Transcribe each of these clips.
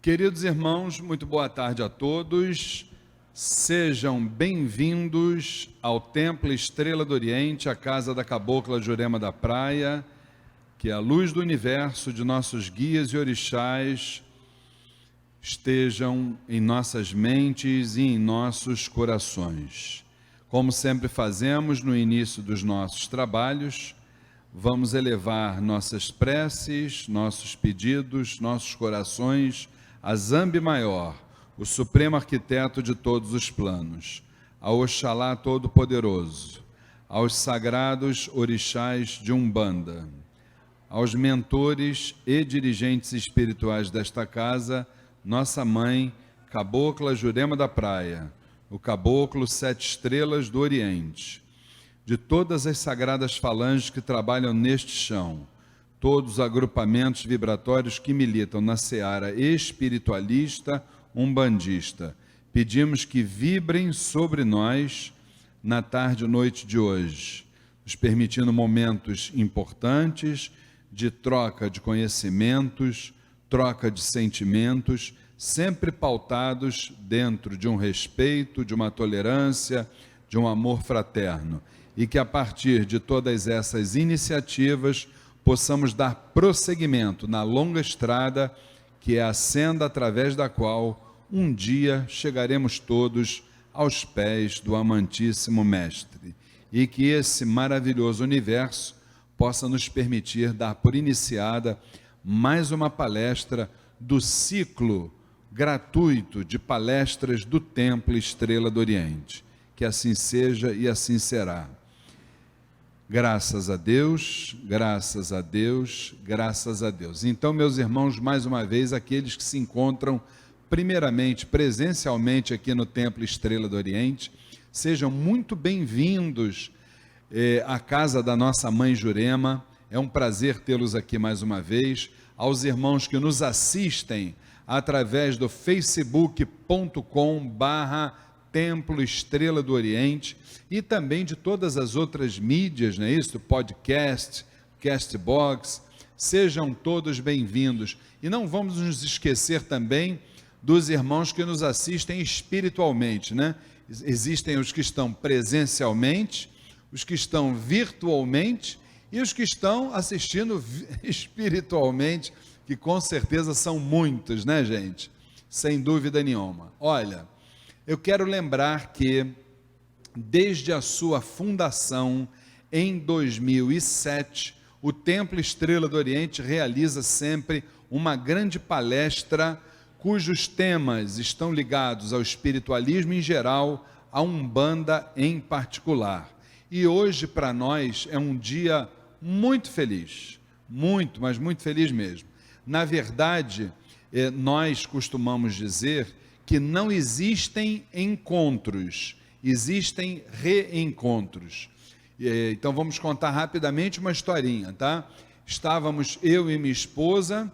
Queridos irmãos, muito boa tarde a todos. Sejam bem-vindos ao Templo Estrela do Oriente, a casa da Cabocla Jurema da Praia, que a luz do universo de nossos guias e orixás estejam em nossas mentes e em nossos corações. Como sempre fazemos no início dos nossos trabalhos, vamos elevar nossas preces, nossos pedidos, nossos corações a Zambi Maior, o supremo arquiteto de todos os planos, ao Oxalá Todo-Poderoso, aos sagrados orixás de Umbanda, aos mentores e dirigentes espirituais desta casa, nossa mãe, Cabocla Jurema da Praia, o Caboclo Sete Estrelas do Oriente, de todas as sagradas falanges que trabalham neste chão, todos os agrupamentos vibratórios que militam na seara espiritualista, umbandista. Pedimos que vibrem sobre nós na tarde e noite de hoje, nos permitindo momentos importantes de troca de conhecimentos, troca de sentimentos, sempre pautados dentro de um respeito, de uma tolerância, de um amor fraterno. E que a partir de todas essas iniciativas possamos dar prosseguimento na longa estrada que é a senda através da qual um dia chegaremos todos aos pés do amantíssimo Mestre, e que esse maravilhoso universo possa nos permitir dar por iniciada mais uma palestra do ciclo gratuito de palestras do Templo Estrela do Oriente. Que assim seja e assim será. Graças a Deus, graças a Deus, graças a Deus. Então, meus irmãos, mais uma vez, aqueles que se encontram primeiramente, presencialmente aqui no Templo Estrela do Oriente, sejam muito bem-vindos à casa da nossa mãe Jurema. É um prazer tê-los aqui mais uma vez. Aos irmãos que nos assistem através do facebook.com/Templo Estrela do Oriente, e também de todas as outras mídias, não é isso? Podcast, Castbox, sejam todos bem-vindos. E não vamos nos esquecer também dos irmãos que nos assistem espiritualmente, né? Existem os que estão presencialmente, os que estão virtualmente e os que estão assistindo espiritualmente, que com certeza são muitos, né, gente? Sem dúvida nenhuma. Olha, eu quero lembrar que desde a sua fundação, em 2007, o Templo Estrela do Oriente realiza sempre uma grande palestra cujos temas estão ligados ao espiritualismo em geral, à Umbanda em particular. E hoje, para nós, é um dia muito feliz, muito, mas muito feliz mesmo. Na verdade, nós costumamos dizer que não existem encontros, existem reencontros. Então vamos contar rapidamente uma historinha, tá? Estávamos eu e minha esposa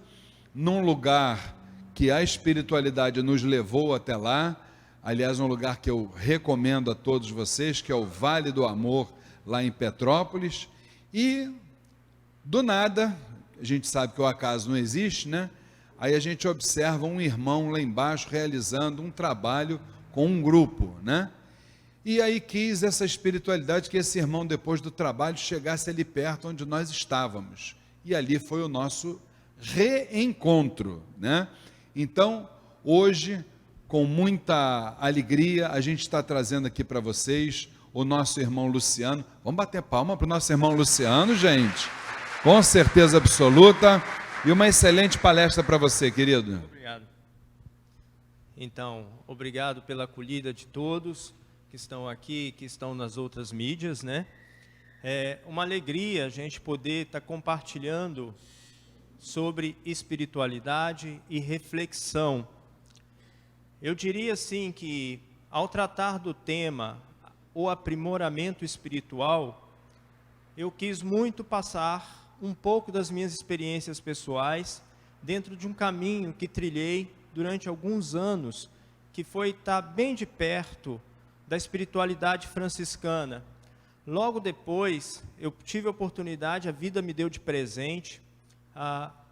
num lugar que a espiritualidade nos levou até lá, aliás, um lugar que eu recomendo a todos vocês, que é o Vale do Amor, lá em Petrópolis, e do nada, a gente sabe que o acaso não existe, né? Aí a gente observa um irmão lá embaixo realizando um trabalho com um grupo, né? E aí quis essa espiritualidade que esse irmão, depois do trabalho, chegasse ali perto onde nós estávamos. E ali foi o nosso reencontro, né? Então, hoje, com muita alegria, a gente está trazendo aqui para vocês o nosso irmão Luciano. Vamos bater palma para o nosso irmão Luciano, gente? Com certeza absoluta. E uma excelente palestra para você, querido. Obrigado. Então, obrigado pela acolhida de todos que estão aqui, que estão nas outras mídias, né? É uma alegria a gente poder estar compartilhando sobre espiritualidade e reflexão. Eu diria assim que, ao tratar do tema, o aprimoramento espiritual, eu quis muito passar um pouco das minhas experiências pessoais dentro de um caminho que trilhei durante alguns anos, que foi estar bem de perto da espiritualidade franciscana. Logo depois, eu tive a oportunidade, a vida me deu de presente,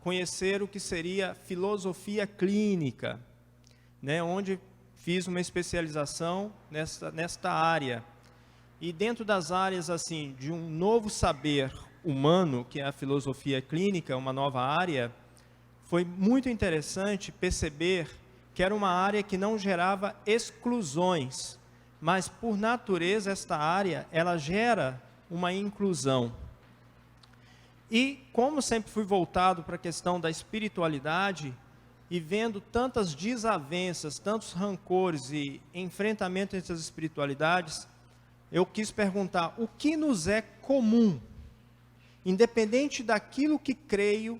conhecer o que seria filosofia clínica, né, onde fiz uma especialização nesta área. E dentro das áreas assim de um novo saber humano, que é a filosofia clínica, uma nova área, foi muito interessante perceber que era uma área que não gerava exclusões, mas por natureza esta área, ela gera uma inclusão. E como sempre fui voltado para a questão da espiritualidade, e vendo tantas desavenças, tantos rancores e enfrentamento entre as espiritualidades, eu quis perguntar, o que nos é comum? Independente daquilo que creio,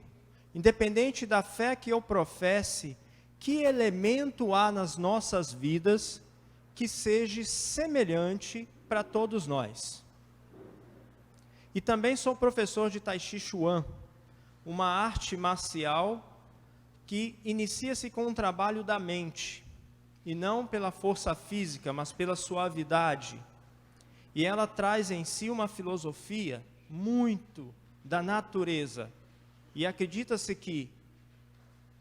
independente da fé que eu professe, que elemento há nas nossas vidas que seja semelhante para todos nós? E também sou professor de Tai Chi Chuan, uma arte marcial que inicia-se com um trabalho da mente, e não pela força física, mas pela suavidade. E ela traz em si uma filosofia muito da natureza. E acredita-se que,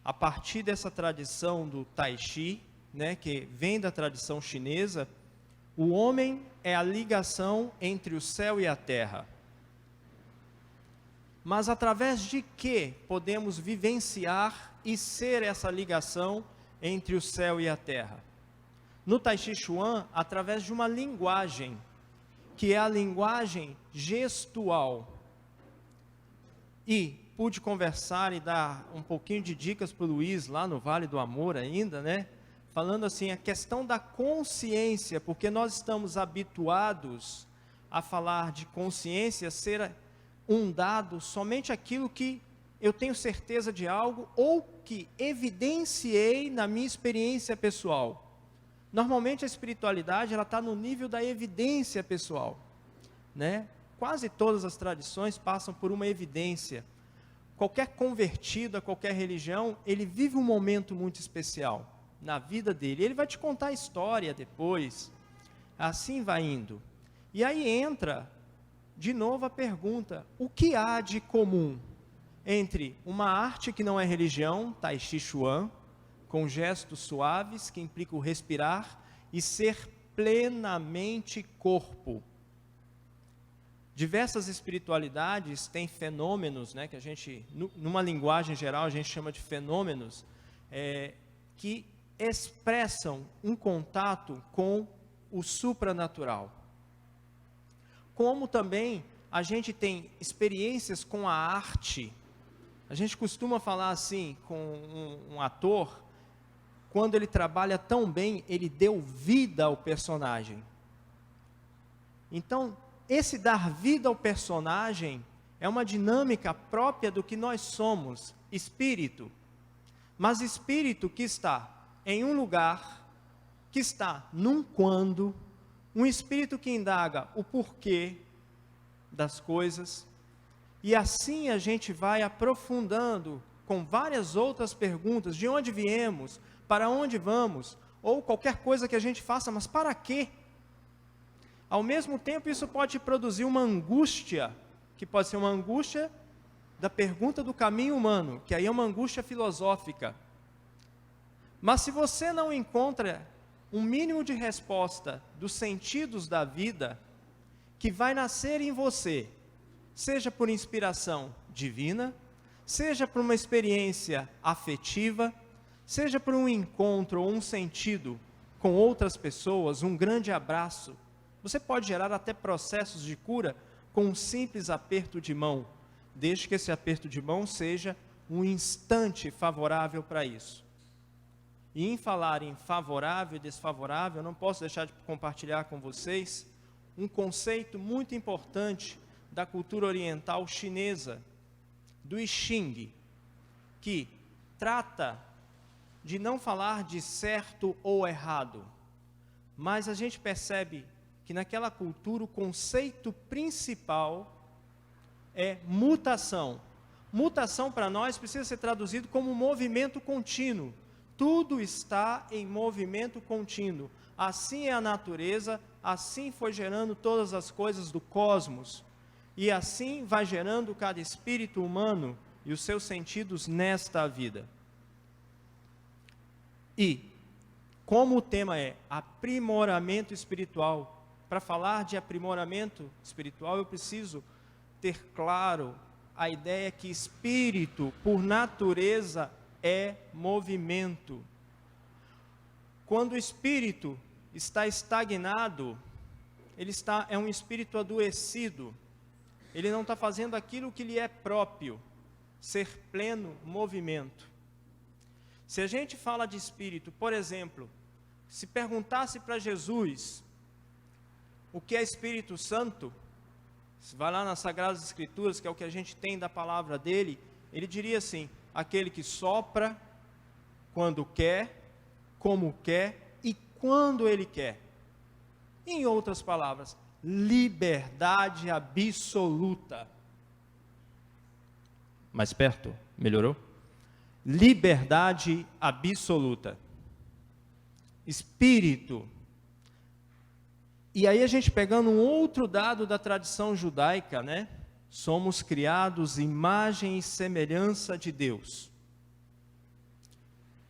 a partir dessa tradição do Tai Chi, né, que vem da tradição chinesa, o homem é a ligação entre o céu e a terra. Mas através de que podemos vivenciar e ser essa ligação entre o céu e a terra? No Tai Chi Chuan, através de uma linguagem, que é a linguagem gestual. E pude conversar e dar um pouquinho de dicas para o Luiz, lá no Vale do Amor ainda, né? Falando assim, a questão da consciência, porque nós estamos habituados a falar de consciência, ser um dado, somente aquilo que eu tenho certeza de algo ou que evidenciei na minha experiência pessoal. Normalmente a espiritualidade ela está no nível da evidência pessoal, né? Quase todas as tradições passam por uma evidência. Qualquer convertido a qualquer religião, ele vive um momento muito especial na vida dele. Ele vai te contar a história depois, assim vai indo. E aí entra de novo a pergunta, o que há de comum entre uma arte que não é religião, Tai Chi Chuan, com gestos suaves, que implica o respirar, e ser plenamente corpo? Diversas espiritualidades têm fenômenos, né, que a gente, numa linguagem geral, a gente chama de fenômenos, que expressam um contato com o supranatural. Como também a gente tem experiências com a arte. A gente costuma falar assim, com um ator, quando ele trabalha tão bem, ele deu vida ao personagem. Então, esse dar vida ao personagem é uma dinâmica própria do que nós somos, espírito. Mas espírito que está em um lugar, que está num quando, um espírito que indaga o porquê das coisas, e assim a gente vai aprofundando com várias outras perguntas, de onde viemos, para onde vamos, ou qualquer coisa que a gente faça, mas para quê? Ao mesmo tempo isso pode produzir uma angústia, que pode ser uma angústia da pergunta do caminho humano, que aí é uma angústia filosófica. Mas se você não encontra um mínimo de resposta dos sentidos da vida, que vai nascer em você, seja por inspiração divina, seja por uma experiência afetiva, seja por um encontro ou um sentido com outras pessoas, um grande abraço, você pode gerar até processos de cura com um simples aperto de mão, desde que esse aperto de mão seja um instante favorável para isso. E em falar em favorável e desfavorável, eu não posso deixar de compartilhar com vocês um conceito muito importante da cultura oriental chinesa, do I Ching, que trata de não falar de certo ou errado, mas a gente percebe que naquela cultura o conceito principal é mutação. Mutação para nós precisa ser traduzido como movimento contínuo. Tudo está em movimento contínuo. Assim é a natureza, assim foi gerando todas as coisas do cosmos. E assim vai gerando cada espírito humano e os seus sentidos nesta vida. E, como o tema é aprimoramento espiritual, para falar de aprimoramento espiritual, eu preciso ter claro a ideia que espírito, por natureza, é movimento. Quando o espírito está estagnado, é um espírito adoecido, ele não está fazendo aquilo que lhe é próprio, ser pleno movimento. Se a gente fala de espírito, por exemplo, se perguntasse para Jesus o que é Espírito Santo, se vai lá nas Sagradas Escrituras, que é o que a gente tem da palavra dele, ele diria assim: aquele que sopra quando quer, como quer e quando ele quer. Em outras palavras, liberdade absoluta. Mais perto, melhorou? Liberdade absoluta. Espírito. E aí a gente pegando um outro dado da tradição judaica, né? Somos criados imagem e semelhança de Deus.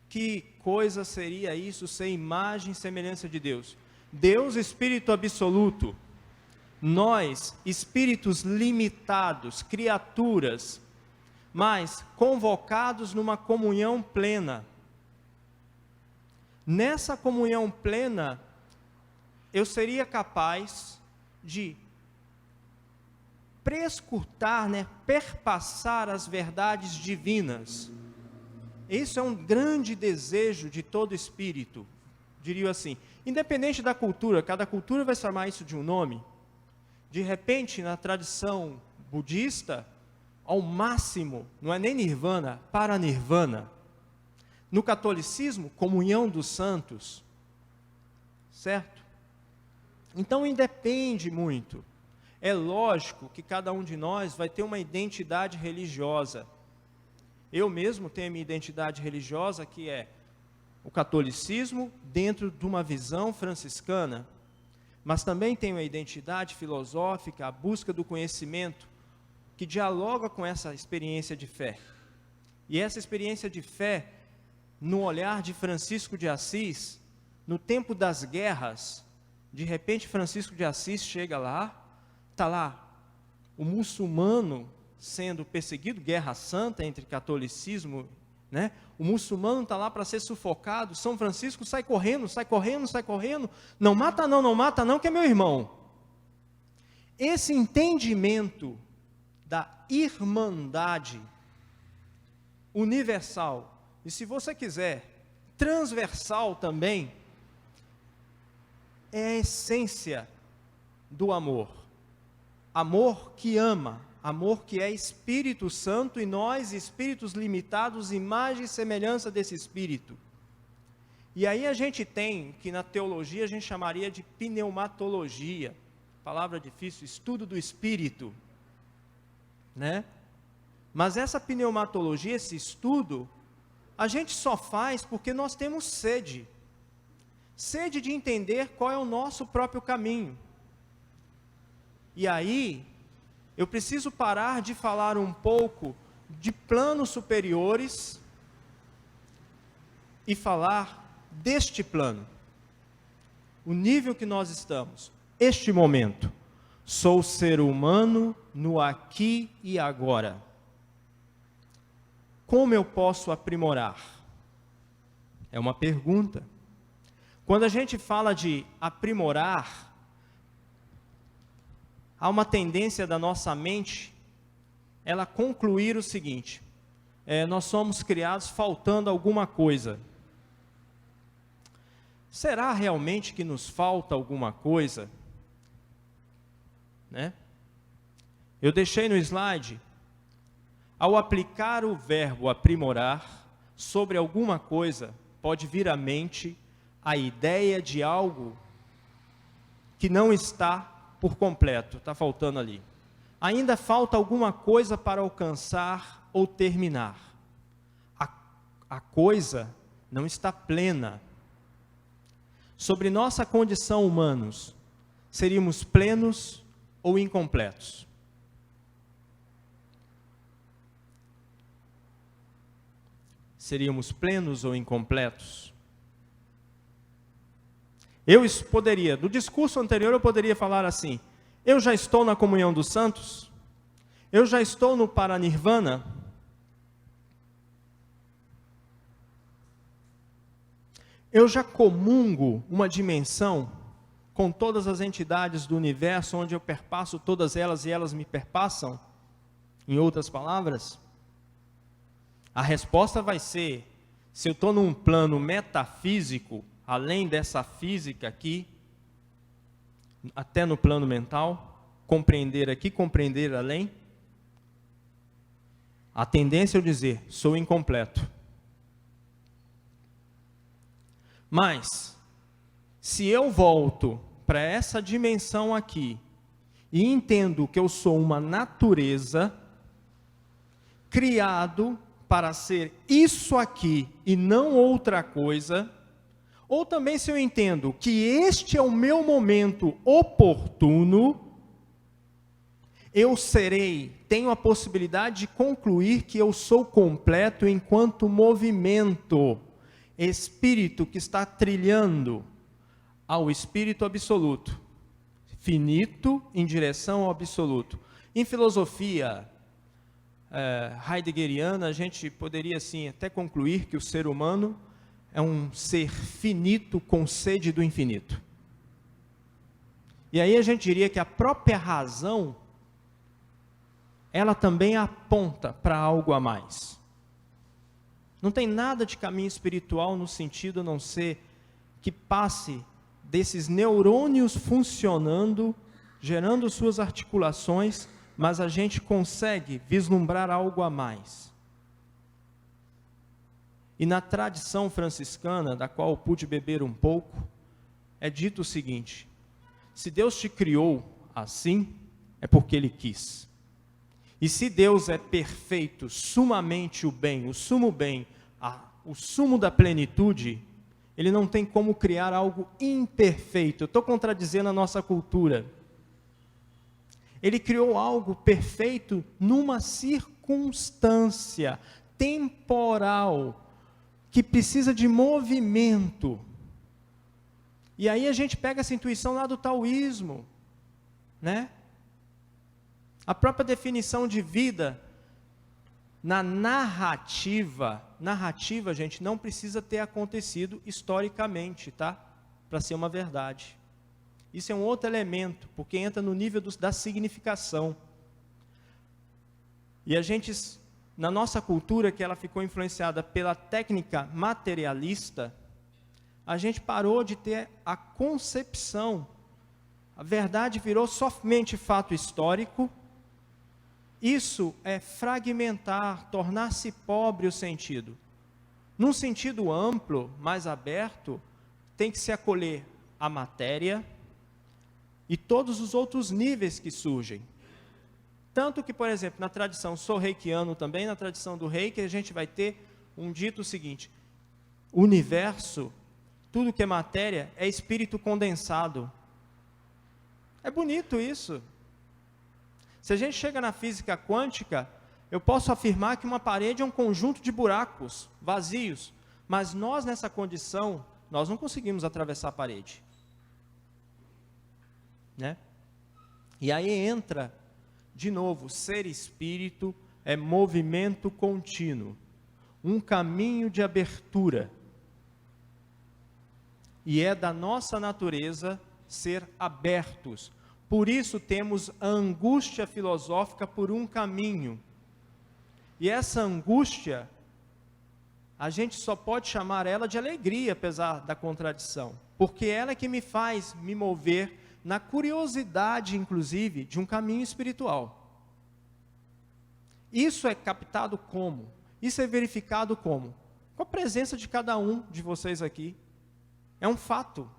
Que coisa seria isso, ser imagem e semelhança de Deus? Deus, Espírito absoluto. Nós, espíritos limitados, criaturas, mas convocados numa comunhão plena. Nessa comunhão plena, eu seria capaz de prescrutar, perpassar as verdades divinas. Isso é um grande desejo de todo espírito, diria assim, independente da cultura, cada cultura vai chamar isso de um nome. De repente, na tradição budista, ao máximo, não é nem nirvana, paranirvana. No catolicismo, comunhão dos santos, certo? Então, independe muito. É lógico que cada um de nós vai ter uma identidade religiosa. Eu mesmo tenho a minha identidade religiosa, que é o catolicismo dentro de uma visão franciscana, mas também tenho a identidade filosófica, a busca do conhecimento, que dialoga com essa experiência de fé. E essa experiência de fé, no olhar de Francisco de Assis, no tempo das guerras, de repente Francisco de Assis chega lá, está lá o muçulmano sendo perseguido, guerra santa entre catolicismo, né? O muçulmano está lá para ser sufocado, São Francisco sai correndo, não mata não, que é meu irmão. Esse entendimento da irmandade universal, e se você quiser, transversal também, é a essência do amor. Amor que ama, amor que é Espírito Santo, e nós, espíritos limitados, imagem e semelhança desse Espírito. E aí a gente tem, que na teologia a gente chamaria de pneumatologia, palavra difícil, estudo do Espírito, né? Mas essa pneumatologia, esse estudo, a gente só faz porque nós temos sede de entender qual é o nosso próprio caminho. E aí, eu preciso parar de falar um pouco de planos superiores e falar deste plano, o nível que nós estamos, este momento. Sou ser humano no aqui e agora. Como eu posso aprimorar? É uma pergunta. Quando a gente fala de aprimorar, há uma tendência da nossa mente, ela concluir o seguinte: nós somos criados faltando alguma coisa. Será realmente que nos falta alguma coisa? Né? Eu deixei no slide, ao aplicar o verbo aprimorar sobre alguma coisa, pode vir à mente a ideia de algo que não está por completo, está faltando ali. Ainda falta alguma coisa para alcançar ou terminar. A coisa não está plena. Sobre nossa condição humanos, seríamos plenos ou incompletos? seríamos plenos ou incompletos? Do discurso anterior eu poderia falar assim: eu já estou na comunhão dos santos? Eu já estou no paranirvana? Eu já comungo uma dimensão com todas as entidades do universo, onde eu perpasso todas elas e elas me perpassam? Em outras palavras, a resposta vai ser: se eu estou num plano metafísico, além dessa física aqui, até no plano mental, compreender aqui, compreender além, a tendência é eu dizer: sou incompleto. Mas, se eu volto para essa dimensão aqui, e entendo que eu sou uma natureza, criado para ser isso aqui e não outra coisa, ou também se eu entendo que este é o meu momento oportuno, eu tenho a possibilidade de concluir que eu sou completo enquanto movimento, espírito que está trilhando ao espírito absoluto, finito em direção ao absoluto. Em filosofia heideggeriana, a gente poderia assim até concluir que o ser humano é um ser finito com sede do infinito. E aí a gente diria que a própria razão, ela também aponta para algo a mais. Não tem nada de caminho espiritual no sentido a não ser que passe desses neurônios funcionando, gerando suas articulações, mas a gente consegue vislumbrar algo a mais. E na tradição franciscana, da qual eu pude beber um pouco, é dito o seguinte: se Deus te criou assim, é porque Ele quis. E se Deus é perfeito, sumamente o bem, o sumo da plenitude, Ele não tem como criar algo imperfeito. Eu estou contradizendo a nossa cultura. Ele criou algo perfeito numa circunstância temporal, que precisa de movimento. E aí a gente pega essa intuição lá do taoísmo, né? A própria definição de vida na narrativa, gente, não precisa ter acontecido historicamente, tá? Para ser uma verdade. Isso é um outro elemento, porque entra no nível da significação. E a gente, na nossa cultura, que ela ficou influenciada pela técnica materialista, a gente parou de ter a concepção. A verdade virou somente fato histórico. Isso é fragmentar, tornar-se pobre o sentido. Num sentido amplo, mais aberto, tem que se acolher a matéria e todos os outros níveis que surgem. Tanto que, por exemplo, na tradição, sou reikiano também, na tradição do reiki, a gente vai ter um dito seguinte: o universo, tudo que é matéria, é espírito condensado. É bonito isso. Se a gente chega na física quântica, eu posso afirmar que uma parede é um conjunto de buracos vazios, mas nós nessa condição, nós não conseguimos atravessar a parede, né? E aí entra, de novo, ser espírito é movimento contínuo, um caminho de abertura, e é da nossa natureza ser abertos. Por isso temos a angústia filosófica por um caminho. E essa angústia, a gente só pode chamar ela de alegria, apesar da contradição. Porque ela é que me faz me mover na curiosidade, inclusive, de um caminho espiritual. Isso é captado como? Isso é verificado como? Com a presença de cada um de vocês aqui. É um fato.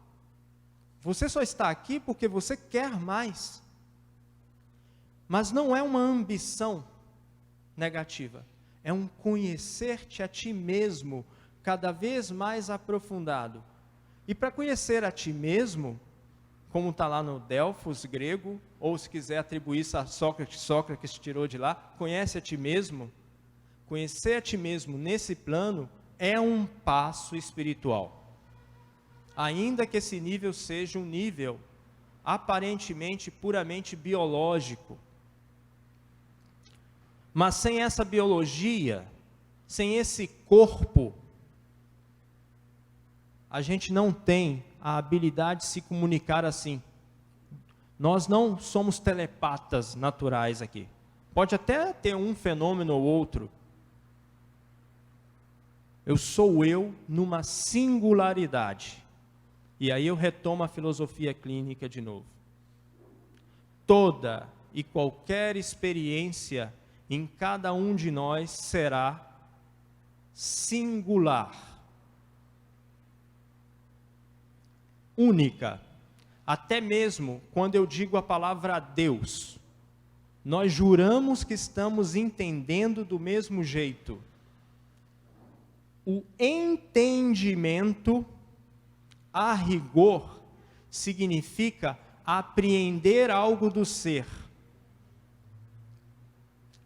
Você só está aqui porque você quer mais. Mas não é uma ambição negativa. É um conhecer-te a ti mesmo, cada vez mais aprofundado. E para conhecer a ti mesmo, como está lá no Delfos grego, ou se quiser atribuir isso a Sócrates, Sócrates tirou de lá, conhece a ti mesmo. Conhecer a ti mesmo nesse plano é um passo espiritual. Ainda que esse nível seja um nível aparentemente puramente biológico. Mas sem essa biologia, sem esse corpo, a gente não tem a habilidade de se comunicar assim. Nós não somos telepatas naturais aqui. Pode até ter um fenômeno ou outro. Eu sou eu numa singularidade. E aí eu retomo a filosofia clínica de novo. Toda e qualquer experiência em cada um de nós será singular, única. Até mesmo quando eu digo a palavra Deus, nós juramos que estamos entendendo do mesmo jeito. O entendimento, a rigor, significa apreender algo do ser.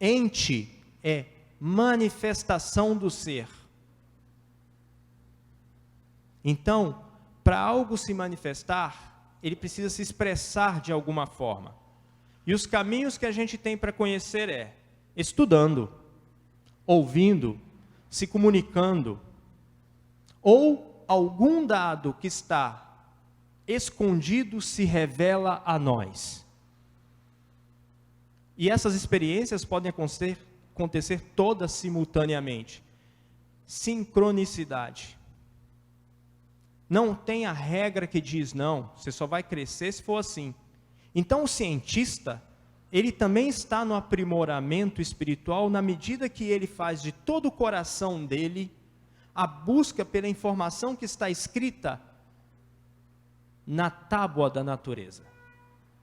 Ente é manifestação do ser. Então, para algo se manifestar, ele precisa se expressar de alguma forma. E os caminhos que a gente tem para conhecer é estudando, ouvindo, se comunicando, ou algum dado que está escondido se revela a nós. E essas experiências podem acontecer todas simultaneamente. Sincronicidade. Não tem a regra que diz, não, você só vai crescer se for assim. Então o cientista, ele também está no aprimoramento espiritual na medida que ele faz de todo o coração dele a busca pela informação que está escrita na tábua da natureza.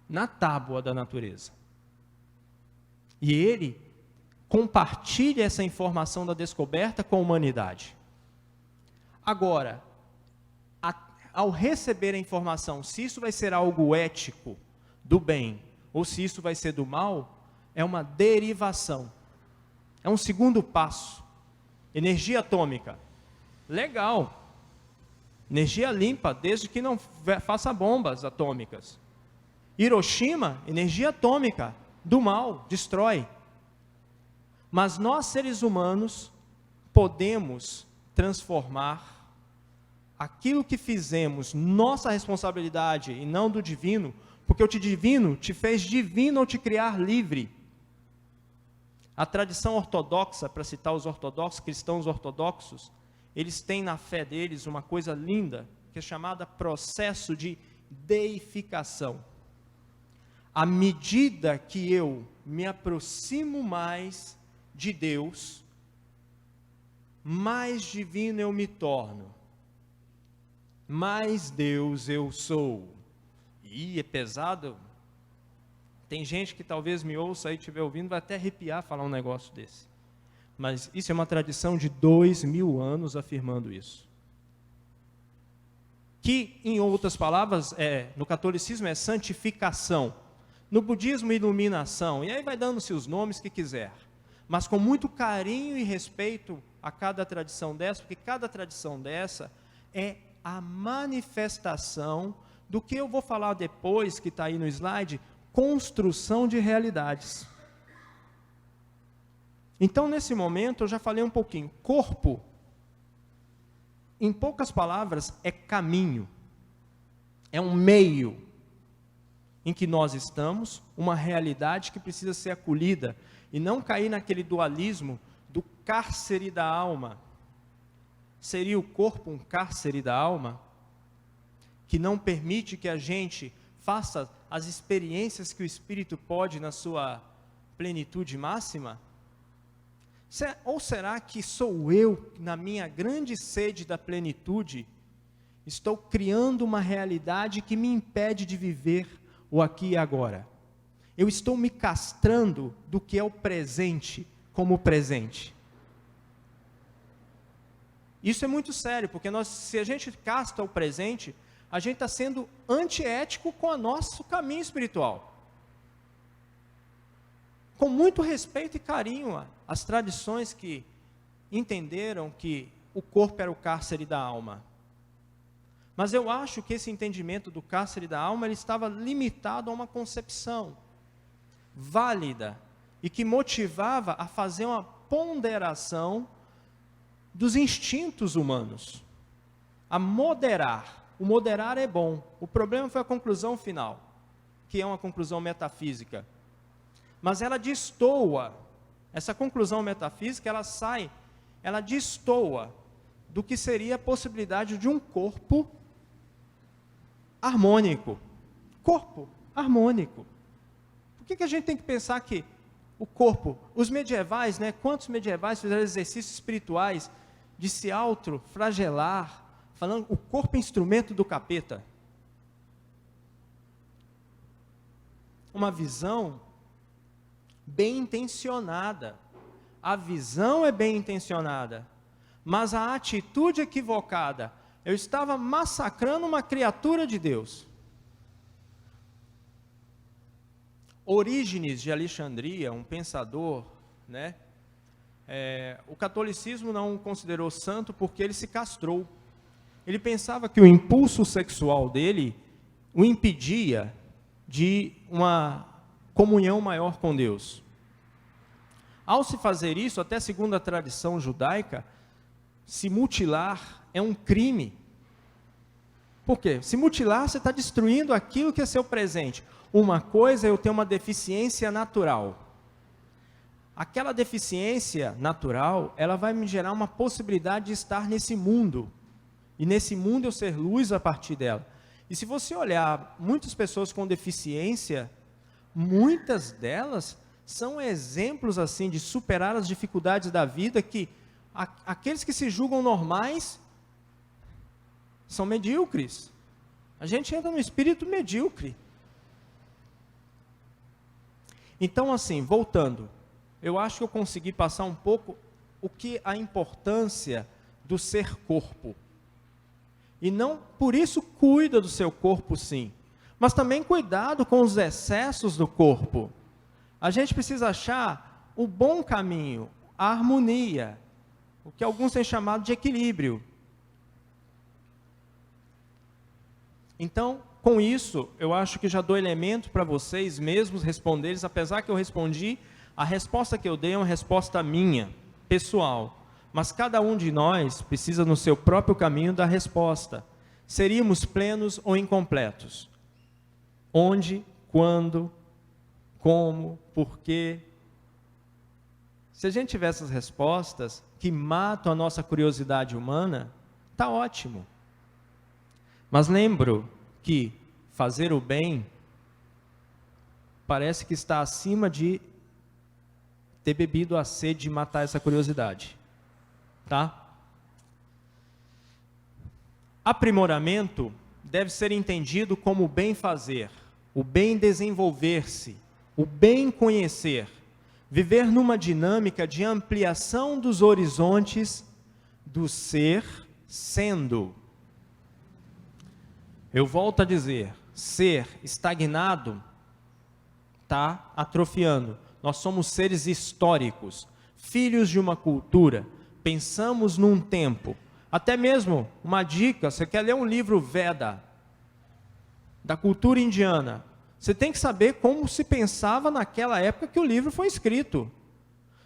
Na tábua da natureza. E ele compartilha essa informação da descoberta com a humanidade. Agora, ao receber a informação, se isso vai ser algo ético, do bem, ou se isso vai ser do mal, é uma derivação. É um segundo passo. Energia atômica. Legal. Energia limpa, desde que não faça bombas atômicas. Hiroshima, energia atômica. Do mal, destrói. Mas nós, seres humanos, podemos transformar aquilo que fizemos, nossa responsabilidade e não do divino, porque o divino te fez divino ao te criar livre. A tradição ortodoxa, para citar os ortodoxos, cristãos ortodoxos, eles têm na fé deles uma coisa linda, que é chamada processo de deificação. À medida que eu me aproximo mais de Deus, mais divino eu me torno, mais Deus eu sou. E é pesado. Tem gente que talvez me ouça aí, estiver ouvindo, vai até arrepiar falar um negócio desse. Mas isso é uma tradição de 2000 anos afirmando isso. Que, em outras palavras, no catolicismo é santificação. No budismo, iluminação. E aí vai dando-se os nomes que quiser. Mas com muito carinho e respeito a cada tradição dessa, porque cada tradição dessa é a manifestação do que eu vou falar depois, que está aí no slide, construção de realidades. Então, nesse momento, eu já falei um pouquinho. Corpo, em poucas palavras, é caminho. É um meio em que nós estamos, uma realidade que precisa ser acolhida, e não cair naquele dualismo do cárcere da alma. Seria o corpo um cárcere da alma? Que não permite que a gente faça as experiências que o Espírito pode na sua plenitude máxima? Ou será que sou eu, na minha grande sede da plenitude, estou criando uma realidade que me impede de viver o aqui e agora? Eu estou me castrando do que é o presente como presente. Isso é muito sério, porque se a gente castra o presente, a gente está sendo antiético com o nosso caminho espiritual. Com muito respeito e carinho às tradições que entenderam que o corpo era o cárcere da alma. Mas eu acho que esse entendimento do cárcere da alma, ele estava limitado a uma concepção válida e que motivava a fazer uma ponderação dos instintos humanos, a moderar. O moderar é bom. O problema foi a conclusão final, que é uma conclusão metafísica. Mas ela destoa, essa conclusão metafísica, ela destoa do que seria a possibilidade de um corpo harmônico. Corpo harmônico. Por que a gente tem que pensar que o corpo, os medievais, quantos medievais fizeram exercícios espirituais de se autoflagelar, falando o corpo é instrumento do capeta? Uma visão bem intencionada. A visão é bem intencionada, mas a atitude equivocada. Eu estava massacrando uma criatura de Deus. Orígenes de Alexandria, um pensador, o catolicismo não o considerou santo porque ele se castrou. Ele pensava que o impulso sexual dele o impedia de uma comunhão maior com Deus. Ao se fazer isso, até segundo a tradição judaica, se mutilar é um crime. Por quê? Se mutilar, você está destruindo aquilo que é seu presente. Uma coisa é eu ter uma deficiência natural. Aquela deficiência natural, ela vai me gerar uma possibilidade de estar nesse mundo. E nesse mundo eu ser luz a partir dela. E se você olhar muitas pessoas com deficiência, muitas delas são exemplos assim de superar as dificuldades da vida, que aqueles que se julgam normais são medíocres. A gente entra no espírito medíocre. Então, assim, voltando, eu acho que eu consegui passar um pouco o que a importância do ser corpo. E não, por isso, cuida do seu corpo, sim. Mas também cuidado com os excessos do corpo. A gente precisa achar o bom caminho, a harmonia, o que alguns têm chamado de equilíbrio. Então, com isso, eu acho que já dou elemento para vocês mesmos responderem, apesar que eu respondi, a resposta que eu dei é uma resposta minha, pessoal. Mas cada um de nós precisa, no seu próprio caminho, dar resposta. Seríamos plenos ou incompletos? Onde, quando, como, por quê? Se a gente tiver essas respostas que matam a nossa curiosidade humana, está ótimo. Mas lembro que fazer o bem parece que está acima de ter bebido a sede de matar essa curiosidade. Tá? Aprimoramento deve ser entendido como o bem fazer, o bem desenvolver-se, o bem conhecer, viver numa dinâmica de ampliação dos horizontes do ser sendo. Eu volto a dizer, ser estagnado está atrofiando. Nós somos seres históricos, filhos de uma cultura, pensamos num tempo. Até mesmo, uma dica, você quer ler um livro Veda, da cultura indiana, você tem que saber como se pensava naquela época que o livro foi escrito.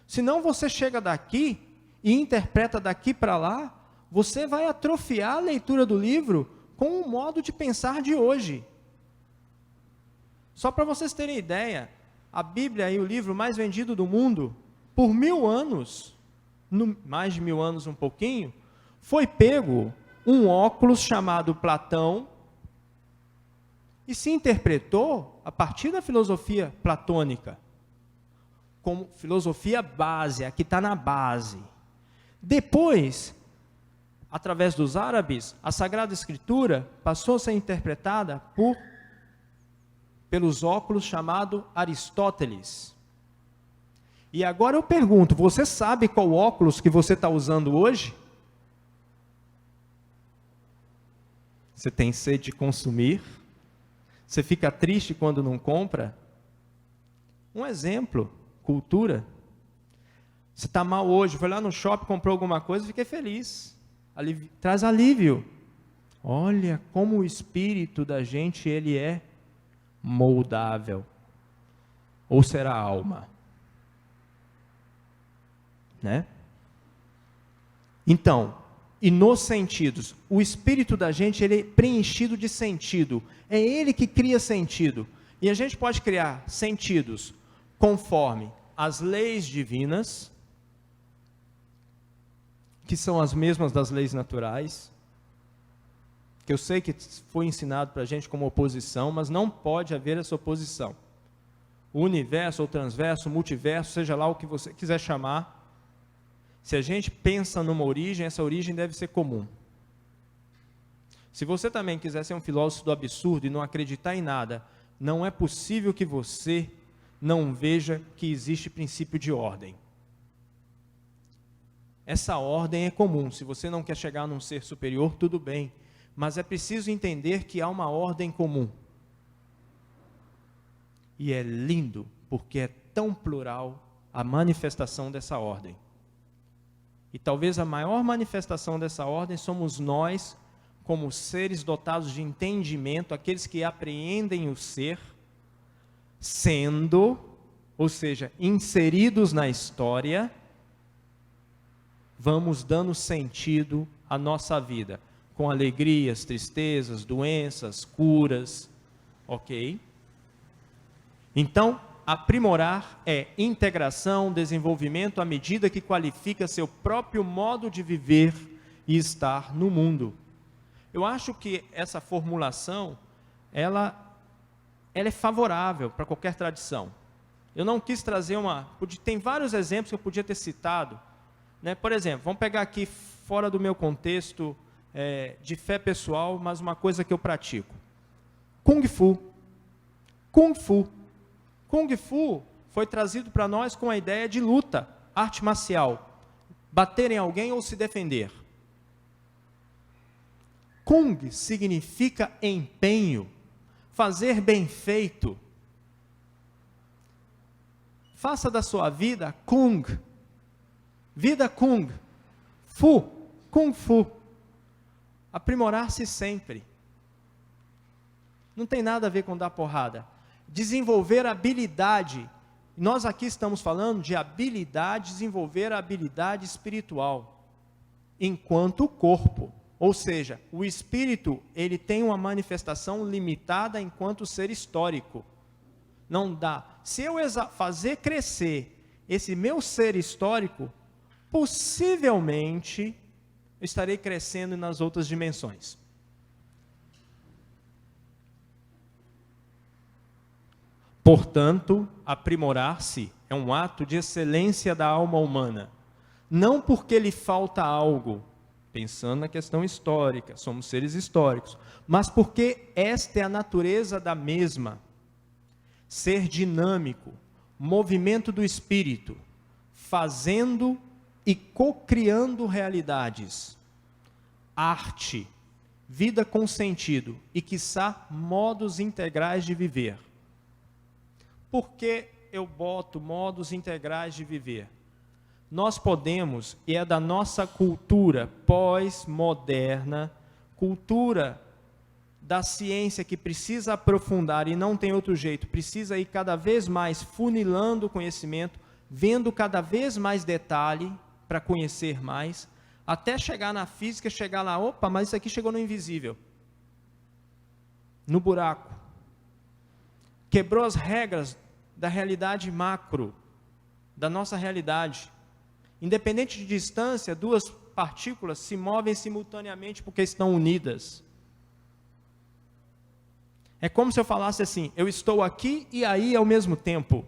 Senão você chega daqui e interpreta daqui para lá, você vai atrofiar a leitura do livro com o modo de pensar de hoje. Só para vocês terem ideia, a Bíblia é o livro mais vendido do mundo, por 1000 anos, mais de 1000 anos um pouquinho, foi pego um óculos chamado Platão e se interpretou a partir da filosofia platônica, como filosofia base, a que está na base. Depois, através dos árabes, a Sagrada Escritura passou a ser interpretada pelos óculos chamado Aristóteles. E agora eu pergunto, você sabe qual óculos que você está usando hoje? Você tem sede de consumir? Você fica triste quando não compra? Um exemplo, cultura. Você está mal hoje, foi lá no shopping, comprou alguma coisa, fiquei feliz. traz alívio. Olha como o espírito da gente, ele é moldável. Ou será a alma? Né? Então, e nos sentidos, o espírito da gente, ele é preenchido de sentido. É ele que cria sentido. E a gente pode criar sentidos conforme as leis divinas, que são as mesmas das leis naturais, que eu sei que foi ensinado para a gente como oposição, mas não pode haver essa oposição. O universo, ou transverso, o multiverso, seja lá o que você quiser chamar, se a gente pensa numa origem, essa origem deve ser comum. Se você também quiser ser um filósofo do absurdo e não acreditar em nada, não é possível que você não veja que existe princípio de ordem. Essa ordem é comum. Se você não quer chegar num ser superior, tudo bem. Mas é preciso entender que há uma ordem comum. E é lindo, porque é tão plural a manifestação dessa ordem. E talvez a maior manifestação dessa ordem somos nós, como seres dotados de entendimento, aqueles que apreendem o ser, sendo, ou seja, inseridos na história, vamos dando sentido à nossa vida, com alegrias, tristezas, doenças, curas, ok? Então, aprimorar é integração, desenvolvimento à medida que qualifica seu próprio modo de viver e estar no mundo. Eu acho que essa formulação, ela é favorável para qualquer tradição. Eu não quis trazer tem vários exemplos que eu podia ter citado, né? Por exemplo, vamos pegar aqui fora do meu contexto de fé pessoal, mas uma coisa que eu pratico. Kung Fu. Kung Fu. Kung Fu foi trazido para nós com a ideia de luta, arte marcial, bater em alguém ou se defender. Kung significa empenho, fazer bem feito. Faça da sua vida Kung, vida Kung, Fu, Kung Fu, aprimorar-se sempre. Não tem nada a ver com dar porrada. Desenvolver habilidade. Nós aqui estamos falando de habilidade, desenvolver a habilidade espiritual, enquanto corpo. Ou seja, o espírito, ele tem uma manifestação limitada enquanto ser histórico. Não dá. Se eu fazer crescer esse meu ser histórico, possivelmente eu estarei crescendo nas outras dimensões. Portanto, aprimorar-se é um ato de excelência da alma humana. Não porque lhe falta algo, pensando na questão histórica, somos seres históricos, mas porque esta é a natureza da mesma. Ser dinâmico, movimento do espírito, fazendo e cocriando realidades, arte, vida com sentido e, quiçá, modos integrais de viver. Por que eu boto modos integrais de viver? Nós podemos, e é da nossa cultura pós-moderna, cultura da ciência que precisa aprofundar e não tem outro jeito, precisa ir cada vez mais funilando o conhecimento, vendo cada vez mais detalhe para conhecer mais, até chegar na física, chegar lá, opa, mas isso aqui chegou no invisível, no buraco. Quebrou as regras da realidade macro, da nossa realidade. Independente de distância, duas partículas se movem simultaneamente porque estão unidas. É como se eu falasse assim, eu estou aqui e aí ao mesmo tempo.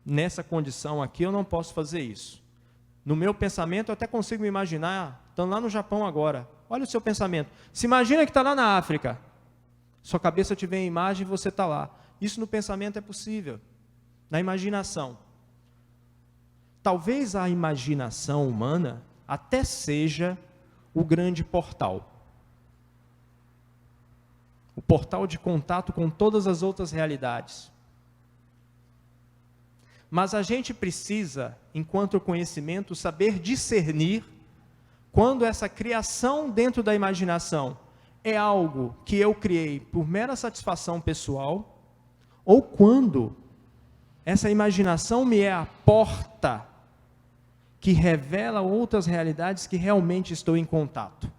Nessa condição aqui eu não posso fazer isso. No meu pensamento eu até consigo me imaginar, estando lá no Japão agora. Olha o seu pensamento. Se imagina que está lá na África. Sua cabeça te vê a imagem e você está lá. Isso no pensamento é possível. Na imaginação. Talvez a imaginação humana até seja o grande portal. O portal de contato com todas as outras realidades. Mas a gente precisa, enquanto conhecimento, saber discernir quando essa criação dentro da imaginação é algo que eu criei por mera satisfação pessoal, ou quando essa imaginação me é a porta que revela outras realidades que realmente estou em contato.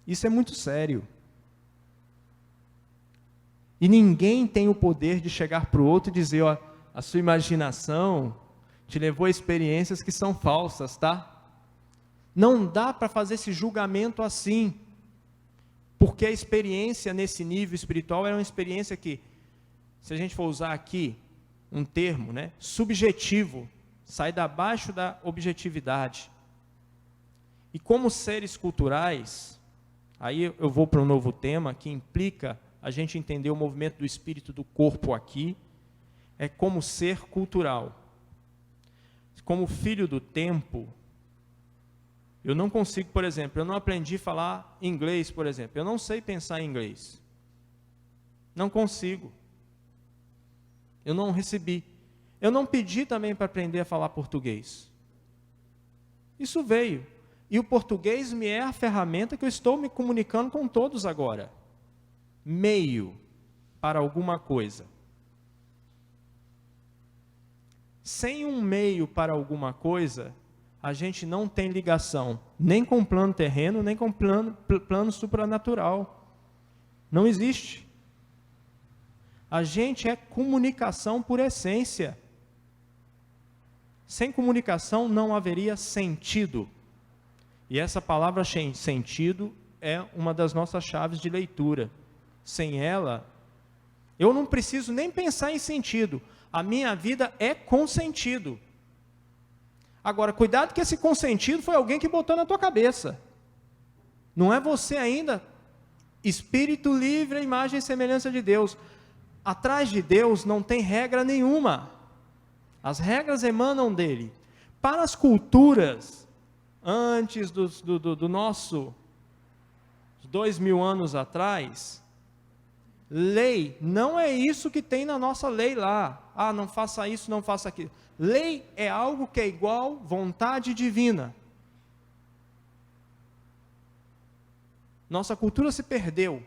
Isso é muito sério. E ninguém tem o poder de chegar para o outro e dizer, ó, a sua imaginação te levou a experiências que são falsas, tá? Não dá para fazer esse julgamento assim, porque a experiência nesse nível espiritual é uma experiência que, se a gente for usar aqui um termo, né, subjetivo, sai abaixo da objetividade. E como seres culturais, aí eu vou para um novo tema que implica a gente entender o movimento do espírito do corpo aqui, é como ser cultural. Como filho do tempo, eu não consigo, por exemplo, eu não aprendi a falar inglês, por exemplo, eu não sei pensar em inglês. Não consigo. Eu não recebi. Eu não pedi também para aprender a falar português. Isso veio. E o português me é a ferramenta que eu estou me comunicando com todos agora. Meio para alguma coisa. Sem um meio para alguma coisa, a gente não tem ligação, nem com o plano terreno, nem com o plano supranatural. Não existe. A gente é comunicação por essência. Sem comunicação não haveria sentido. E essa palavra sentido é uma das nossas chaves de leitura. Sem ela, eu não preciso nem pensar em sentido. A minha vida é com sentido. Agora, cuidado que esse consentido foi alguém que botou na tua cabeça. Não é você ainda, espírito livre, a imagem e semelhança de Deus. Atrás de Deus não tem regra nenhuma. As regras emanam dele. Para as culturas, antes do nosso 2000 anos atrás, lei não é isso que tem na nossa lei lá. Ah, não faça isso, não faça aquilo. Lei é algo que é igual vontade divina. Nossa cultura se perdeu.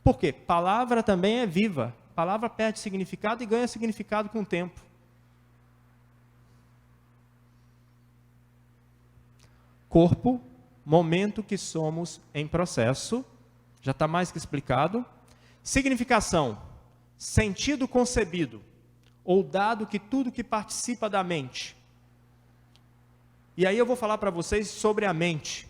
Por quê? Palavra também é viva. Palavra perde significado e ganha significado com o tempo. Corpo, momento que somos em processo. Já está mais que explicado. Significação, sentido concebido, ou dado que tudo que participa da mente. E aí eu vou falar para vocês sobre a mente.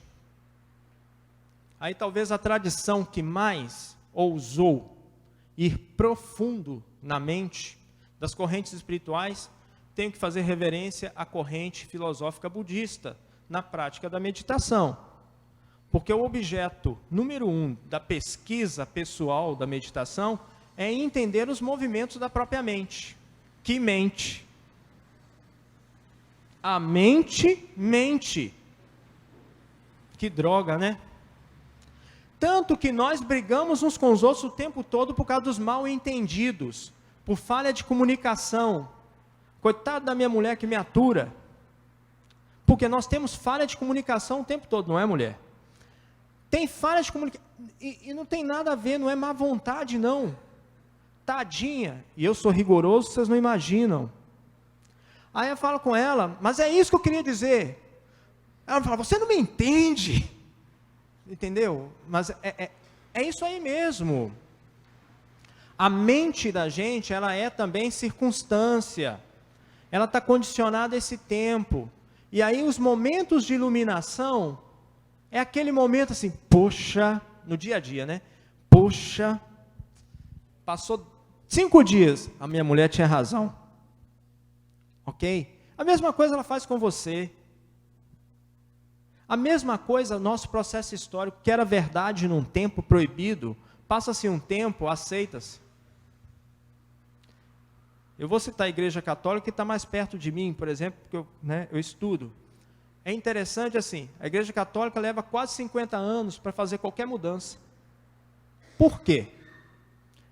Aí talvez a tradição que mais ousou ir profundo na mente das correntes espirituais, tenho que fazer reverência à corrente filosófica budista, na prática da meditação. Porque o objeto número 1 da pesquisa pessoal da meditação é entender os movimentos da própria mente. Que mente? A mente mente. Que droga, né? Tanto que nós brigamos uns com os outros o tempo todo por causa dos mal entendidos, por falha de comunicação. Coitado da minha mulher que me atura. Porque nós temos falha de comunicação o tempo todo, não é, mulher? Tem falha de comunicação, e não tem nada a ver, não é má vontade, não. Tadinha, e eu sou rigoroso, vocês não imaginam. Aí eu falo com ela, mas é isso que eu queria dizer. Ela fala, você não me entende. Entendeu? Mas é isso aí mesmo. A mente da gente, ela é também circunstância. Ela está condicionada a esse tempo. E aí os momentos de iluminação, é aquele momento assim, poxa, no dia a dia, né? Poxa, passou 5 dias, a minha mulher tinha razão. Ok? A mesma coisa ela faz com você. A mesma coisa, nosso processo histórico, que era verdade num tempo proibido, passa-se um tempo, aceita-se. Eu vou citar a Igreja Católica, que está mais perto de mim, por exemplo, porque eu estudo. É interessante assim, a Igreja Católica leva quase 50 anos para fazer qualquer mudança. Por quê?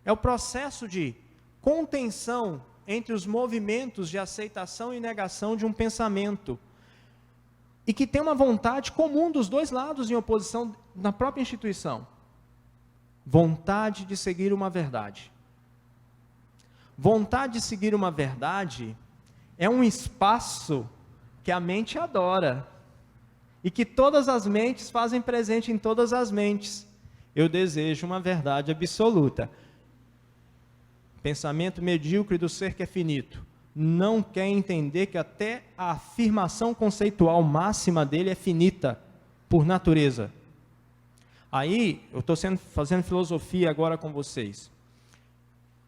É o processo de contenção entre os movimentos de aceitação e negação de um pensamento, e que tem uma vontade comum dos dois lados em oposição na própria instituição. Vontade de seguir uma verdade. Vontade de seguir uma verdade é um espaço que a mente adora, e que todas as mentes fazem presente em todas as mentes. Eu desejo uma verdade absoluta. Pensamento medíocre do ser que é finito não quer entender que até a afirmação conceitual máxima dele é finita, por natureza. Aí, eu estou fazendo filosofia agora com vocês.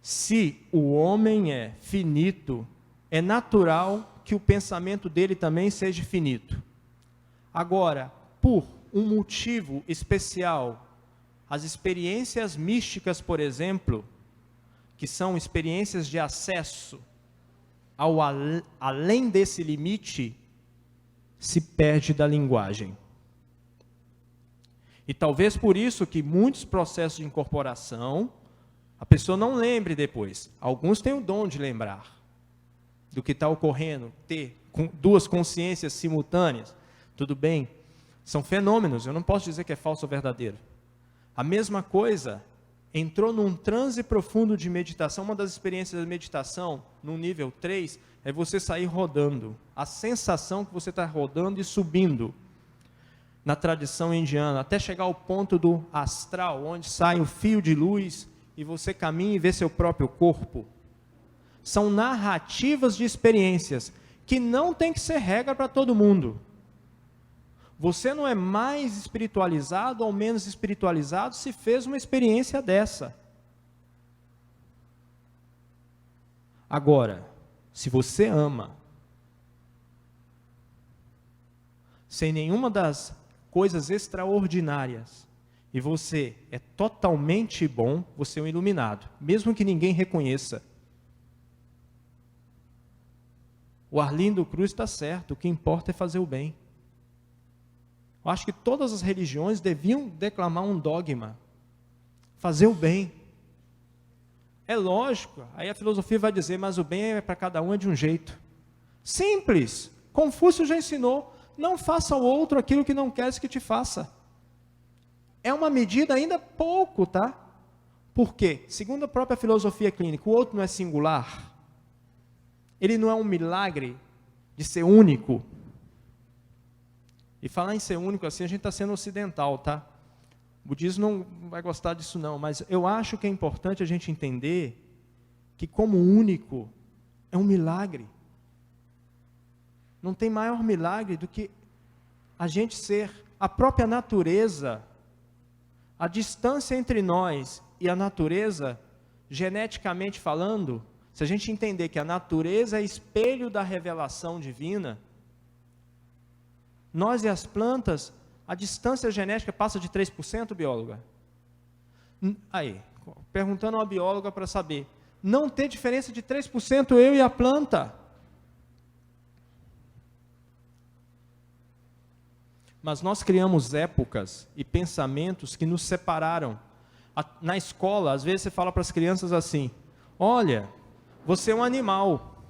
Se o homem é finito, é natural que o pensamento dele também seja finito. Agora, por um motivo especial, as experiências místicas, por exemplo, que são experiências de acesso ao além desse limite, se perde da linguagem. E talvez por isso que muitos processos de incorporação, a pessoa não lembre depois. Alguns têm o dom de lembrar do que está ocorrendo, ter duas consciências simultâneas. Tudo bem, são fenômenos, eu não posso dizer que é falso ou verdadeiro. A mesma coisa, entrou num transe profundo de meditação. Uma das experiências da meditação, no nível 3, é você sair rodando. A sensação que você está rodando e subindo. Na tradição indiana, até chegar ao ponto do astral, onde sai o fio de luz e você caminha e vê seu próprio corpo. São narrativas de experiências que não tem que ser regra para todo mundo. Você não é mais espiritualizado ou menos espiritualizado se fez uma experiência dessa. Agora, se você ama, sem nenhuma das coisas extraordinárias, e você é totalmente bom, você é um iluminado, mesmo que ninguém reconheça. O Arlindo Cruz está certo, o que importa é fazer o bem. Eu acho que todas as religiões deviam declamar um dogma, fazer o bem. É lógico, aí a filosofia vai dizer, mas o bem é para cada um é de um jeito. Simples, Confúcio já ensinou, não faça ao outro aquilo que não queres que te faça. É uma medida ainda pouco, tá? Por quê? Segundo a própria filosofia clínica, o outro não é singular, ele não é um milagre de ser único. E falar em ser único assim, a gente está sendo ocidental, tá? O budismo não vai gostar disso não, mas eu acho que é importante a gente entender que como único é um milagre. Não tem maior milagre do que a gente ser a própria natureza. A distância entre nós e a natureza, geneticamente falando, se a gente entender que a natureza é espelho da revelação divina, nós e as plantas, a distância genética passa de 3%, bióloga? Aí, perguntando a uma bióloga para saber, não ter diferença de 3% eu e a planta. Mas nós criamos épocas e pensamentos que nos separaram. Na escola, às vezes você fala para as crianças assim, olha, você é um animal.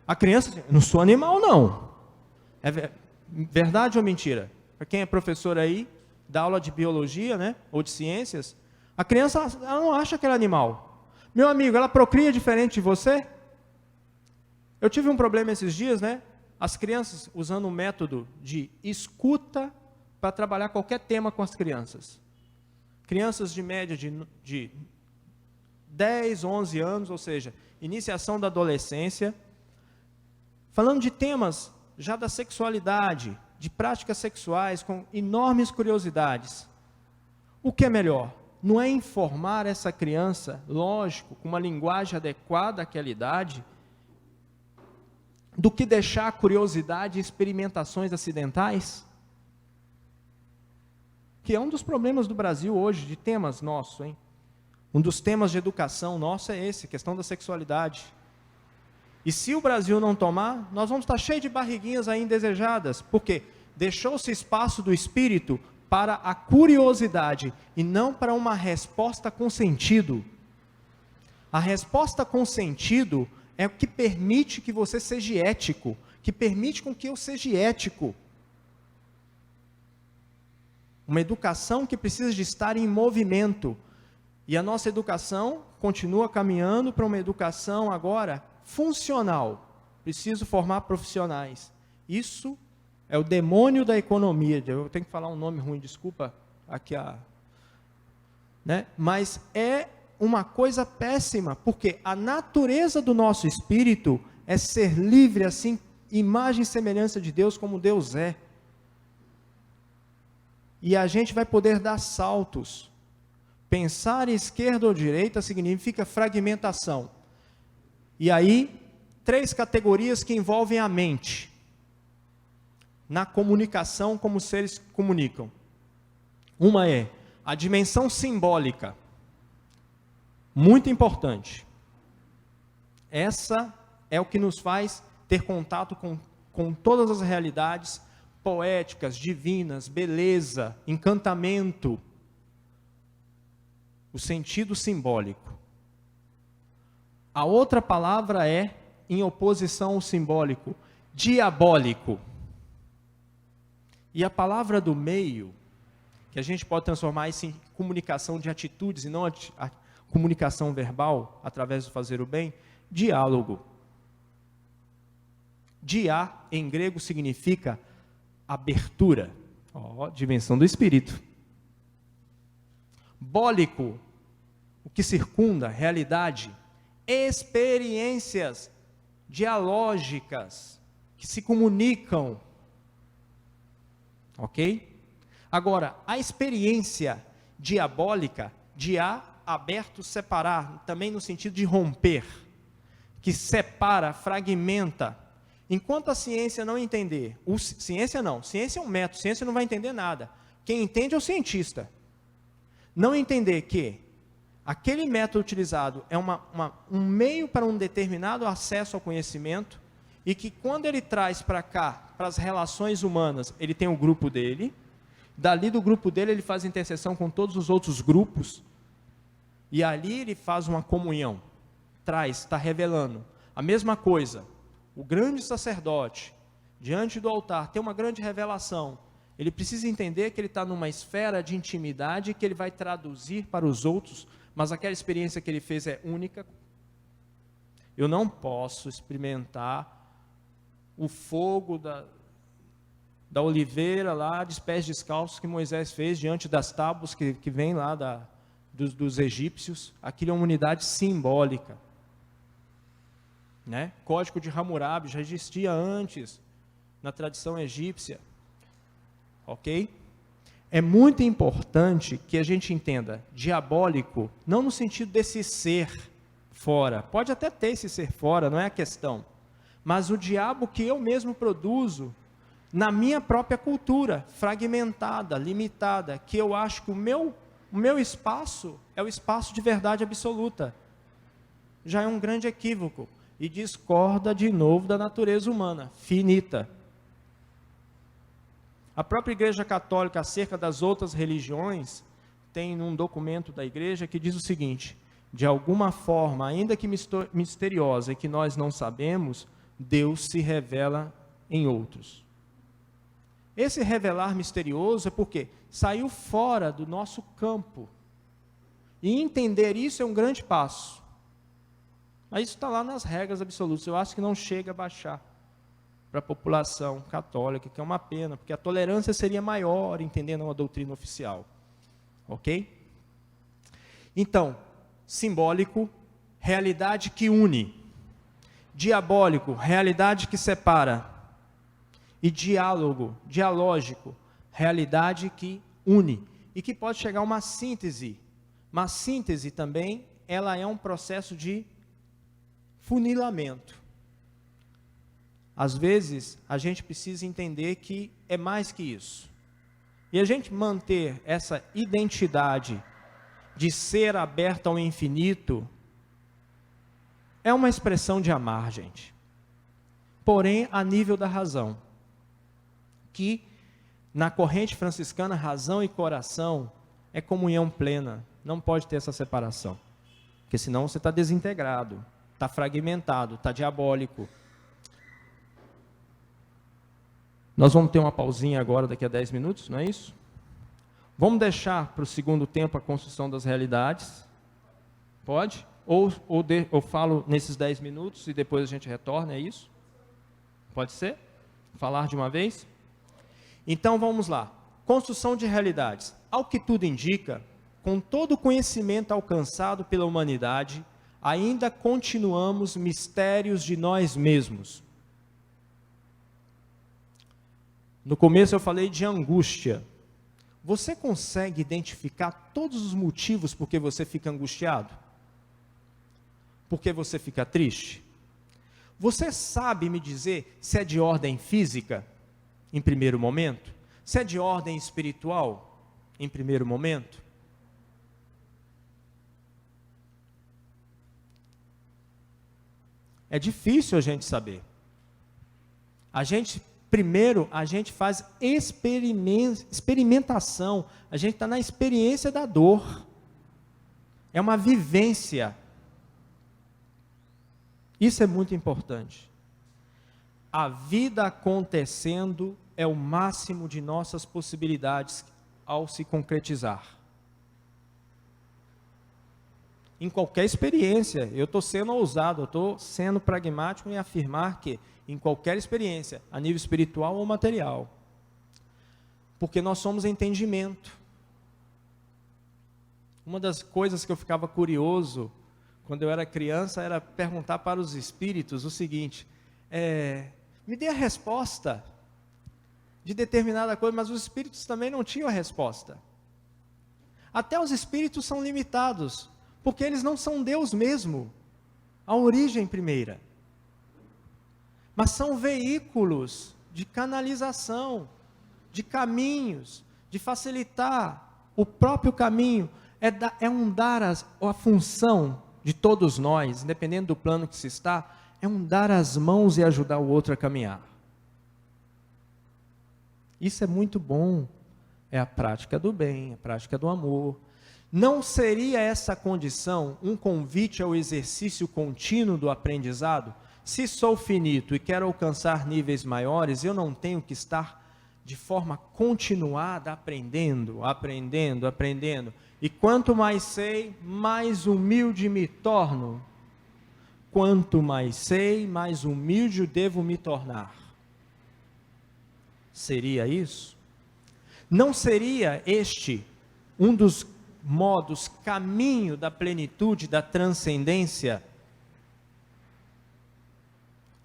A criança diz, não sou animal não. É verdade ou mentira? Para quem é professor aí, dá aula de biologia, né, ou de ciências, a criança ela não acha que ela é animal. Meu amigo, ela procria diferente de você? Eu tive um problema esses dias, né? As crianças usando um método de escuta para trabalhar qualquer tema com as crianças. Crianças de média de 10, 11 anos, ou seja, iniciação da adolescência, falando de temas já da sexualidade, de práticas sexuais, com enormes curiosidades. O que é melhor? Não é informar essa criança, lógico, com uma linguagem adequada àquela idade, do que deixar a curiosidade e experimentações acidentais? Que é um dos problemas do Brasil hoje, de temas nossos, hein? Um dos temas de educação nosso é esse, a questão da sexualidade. E se o Brasil não tomar, nós vamos estar cheios de barriguinhas aí indesejadas. Por quê? Deixou-se espaço do espírito para a curiosidade e não para uma resposta com sentido. A resposta com sentido é o que permite que você seja ético, que permite com que eu seja ético. Uma educação que precisa de estar em movimento. E a nossa educação continua caminhando para uma educação agora funcional. Preciso formar profissionais. Isso é o demônio da economia. Eu tenho que falar um nome ruim, desculpa. Aqui mas é uma coisa péssima, porque a natureza do nosso espírito é ser livre, assim, imagem e semelhança de Deus, como Deus é. E a gente vai poder dar saltos. Pensar esquerda ou direita significa fragmentação. E aí, 3 categorias que envolvem a mente. Na comunicação, como os seres comunicam. Uma é a dimensão simbólica. Muito importante. Essa é o que nos faz ter contato com todas as realidades poéticas, divinas, beleza, encantamento. O sentido simbólico. A outra palavra é, em oposição ao simbólico, diabólico. E a palavra do meio, que a gente pode transformar isso em comunicação de atitudes e não a comunicação verbal, através do fazer o bem, diálogo. Dia, em grego, significa abertura. Dimensão do espírito. Bólico, o que circunda, realidade. Experiências dialógicas, que se comunicam. Ok? Agora, a experiência diabólica, dia, aberto, separar, também no sentido de romper, que separa, fragmenta. Enquanto a ciência não entender, ciência é um método, ciência não vai entender nada. Quem entende é o cientista. Não entender que aquele método utilizado é um meio para um determinado acesso ao conhecimento, e que quando ele traz para cá, para as relações humanas, ele tem o grupo dele, dali do grupo dele ele faz interseção com todos os outros grupos, e ali ele faz uma comunhão, está revelando. A mesma coisa, o grande sacerdote, diante do altar, tem uma grande revelação. Ele precisa entender que ele está numa esfera de intimidade, que ele vai traduzir para os outros, mas aquela experiência que ele fez é única. Eu não posso experimentar o fogo da oliveira lá, de pés descalços, que Moisés fez diante das tábuas que vem lá dos egípcios. Aquilo é uma unidade simbólica. Código de Hammurabi já existia antes, na tradição egípcia. Ok? É muito importante que a gente entenda diabólico, não no sentido desse ser fora. Pode até ter esse ser fora, não é a questão. Mas o diabo que eu mesmo produzo na minha própria cultura, fragmentada, limitada, que eu acho que o meu espaço é o espaço de verdade absoluta. Já é um grande equívoco. E discorda de novo da natureza humana, finita. A própria Igreja Católica, acerca das outras religiões, tem um documento da Igreja que diz o seguinte: de alguma forma, ainda que misteriosa e que nós não sabemos, Deus se revela em outros. Esse revelar misterioso é porque saiu fora do nosso campo. E entender isso é um grande passo. Mas isso está lá nas regras absolutas. Eu acho que não chega a baixar para a população católica, que é uma pena, porque a tolerância seria maior, entendendo a doutrina oficial. Ok? Então, simbólico, realidade que une. Diabólico, realidade que separa. E dialógico, realidade que une. E que pode chegar a uma síntese. Uma síntese também, ela é um processo de funilamento. Às vezes, a gente precisa entender que é mais que isso. E a gente manter essa identidade de ser aberto ao infinito é uma expressão de amar, gente. Porém, a nível da razão. Que, na corrente franciscana, razão e coração é comunhão plena. Não pode ter essa separação. Porque senão você está desintegrado, está fragmentado, está diabólico. Nós vamos ter uma pausinha agora, daqui a 10 minutos, não é isso? Vamos deixar para o segundo tempo a construção das realidades? Pode? Ou falo nesses 10 minutos e depois a gente retorna, é isso? Pode ser? Falar de uma vez? Então vamos lá. Construção de realidades. Ao que tudo indica, com todo o conhecimento alcançado pela humanidade, ainda continuamos mistérios de nós mesmos. No começo eu falei de angústia. Você consegue identificar todos os motivos por que você fica angustiado? Por que você fica triste? Você sabe me dizer se é de ordem física, em primeiro momento? Se é de ordem espiritual, em primeiro momento? É difícil a gente saber. Primeiro, a gente faz experimentação, a gente está na experiência da dor. É uma vivência. Isso é muito importante. A vida acontecendo é o máximo de nossas possibilidades ao se concretizar. Em qualquer experiência, eu estou sendo ousado, eu estou sendo pragmático em afirmar que, em qualquer experiência, a nível espiritual ou material, porque nós somos entendimento. Uma das coisas que eu ficava curioso, quando eu era criança, era perguntar para os espíritos o seguinte, me dê a resposta de determinada coisa, mas os espíritos também não tinham a resposta. Até os espíritos são limitados, porque eles não são Deus mesmo, a origem primeira. Mas são veículos de canalização, de caminhos, de facilitar o próprio caminho. É dar a função de todos nós, independente do plano que se está, é dar as mãos e ajudar o outro a caminhar. Isso é muito bom. É a prática do bem, a prática do amor. Não seria essa condição um convite ao exercício contínuo do aprendizado? Se sou finito e quero alcançar níveis maiores, eu não tenho que estar de forma continuada aprendendo. E quanto mais sei, mais humilde me torno. Quanto mais sei, mais humilde devo me tornar. Seria isso? Não seria este um dos modos, caminho da plenitude, da transcendência?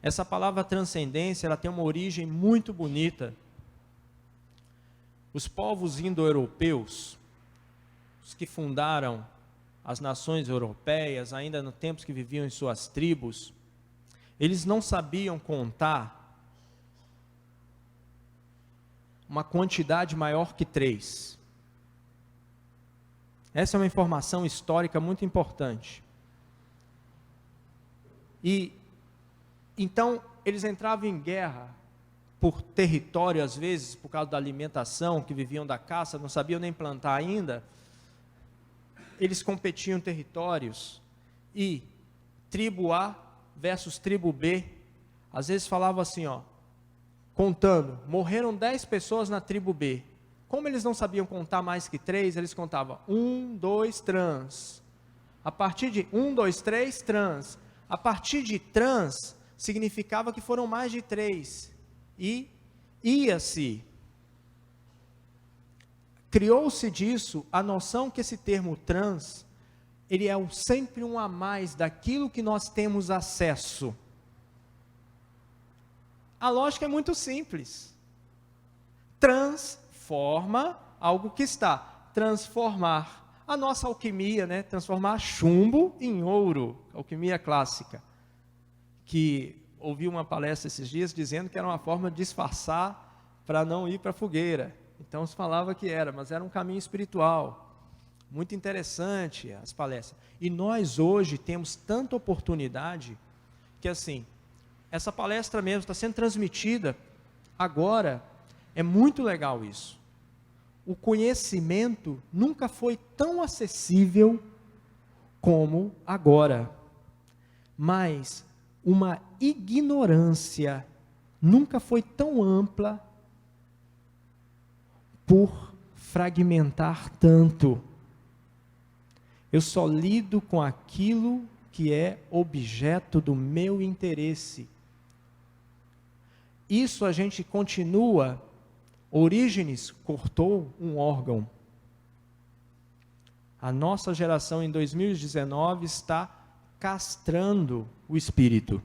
Essa palavra transcendência, ela tem uma origem muito bonita. Os povos indo-europeus, os que fundaram as nações europeias, ainda no tempos que viviam em suas tribos, eles não sabiam contar uma quantidade maior que 3. Essa é uma informação histórica muito importante. E então eles entravam em guerra por território, às vezes, por causa da alimentação, que viviam da caça, não sabiam nem plantar ainda. Eles competiam territórios, e tribo A versus tribo B, às vezes falava assim, contando, morreram 10 pessoas na tribo B. Como eles não sabiam contar mais que 3, eles contavam 1, 2, trans. A partir de 1, 2, 3, trans. A partir de trans, significava que foram mais de 3. E criou-se disso a noção que esse termo trans, ele é sempre um a mais daquilo que nós temos acesso. A lógica é muito simples. Transforma algo que está. Transformar. A nossa alquimia, transformar chumbo em ouro. Alquimia clássica. Que ouvi uma palestra esses dias dizendo que era uma forma de disfarçar para não ir para a fogueira. Então se falava que era, mas era um caminho espiritual. Muito interessante as palestras. E nós hoje temos tanta oportunidade que assim, essa palestra mesmo está sendo transmitida agora. É muito legal isso. O conhecimento nunca foi tão acessível como agora. Mas uma ignorância nunca foi tão ampla por fragmentar tanto. Eu só lido com aquilo que é objeto do meu interesse. Isso a gente continua. Orígenes cortou um órgão. A nossa geração em 2019 está castrando o espírito.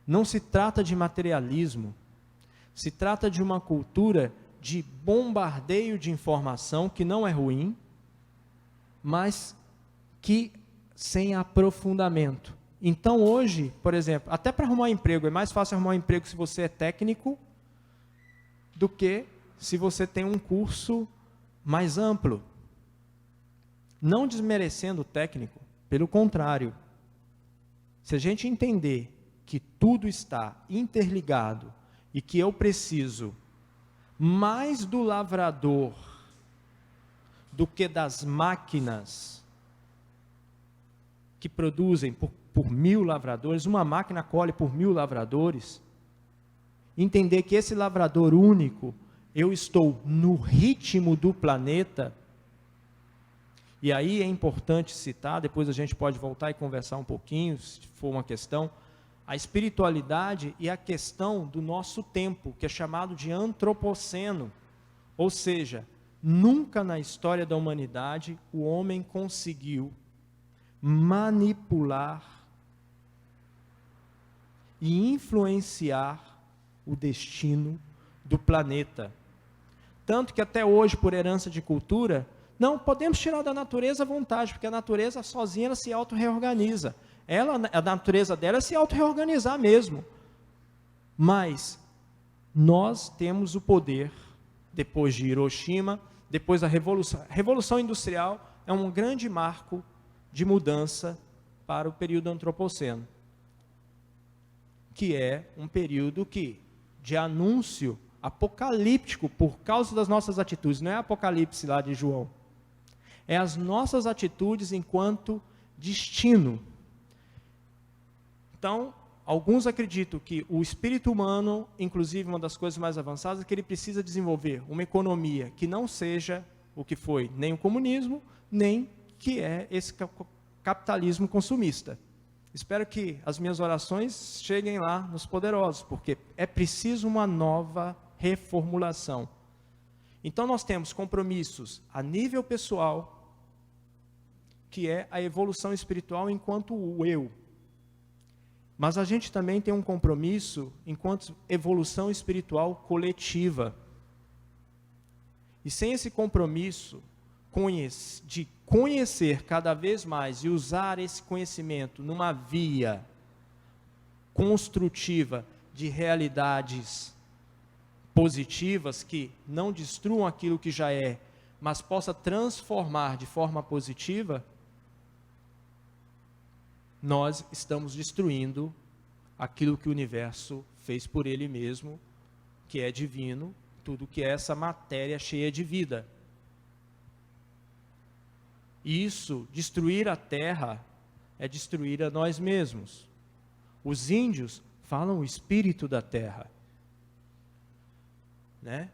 Não se trata de materialismo, se trata de uma cultura de bombardeio de informação, que não é ruim, mas que sem aprofundamento. Então hoje, por exemplo, até para arrumar emprego, é mais fácil arrumar um emprego se você é técnico, do que se você tem um curso mais amplo. Não desmerecendo o técnico, pelo contrário. Se a gente entender que tudo está interligado e que eu preciso mais do lavrador do que das máquinas que produzem por 1000 lavradores, uma máquina colhe por 1000 lavradores, entender que esse lavrador único, eu estou no ritmo do planeta. E aí é importante citar, depois a gente pode voltar e conversar um pouquinho, se for uma questão, a espiritualidade e a questão do nosso tempo, que é chamado de antropoceno. Ou seja, nunca na história da humanidade o homem conseguiu manipular e influenciar o destino do planeta. Tanto que até hoje, por herança de cultura, não podemos tirar da natureza a vontade, porque a natureza sozinha ela se auto-reorganiza. A natureza dela é se auto-reorganizar mesmo. Mas nós temos o poder, depois de Hiroshima, depois da Revolução. A Revolução Industrial é um grande marco de mudança para o período antropoceno, que é um período de anúncio apocalíptico por causa das nossas atitudes. Não é Apocalipse lá de João. É as nossas atitudes enquanto destino. Então, alguns acreditam que o espírito humano, inclusive uma das coisas mais avançadas, é que ele precisa desenvolver uma economia que não seja o que foi nem o comunismo, nem que é esse capitalismo consumista. Espero que as minhas orações cheguem lá nos poderosos, porque é preciso uma nova reformulação. Então nós temos compromissos a nível pessoal, que é a evolução espiritual enquanto o eu. Mas a gente também tem um compromisso enquanto evolução espiritual coletiva. E sem esse compromisso de conhecer cada vez mais e usar esse conhecimento numa via construtiva de realidades positivas que não destruam aquilo que já é, mas possa transformar de forma positiva, nós estamos destruindo aquilo que o universo fez por ele mesmo, que é divino, tudo que é essa matéria cheia de vida. Isso, destruir a terra, é destruir a nós mesmos. Os índios falam o espírito da terra, né?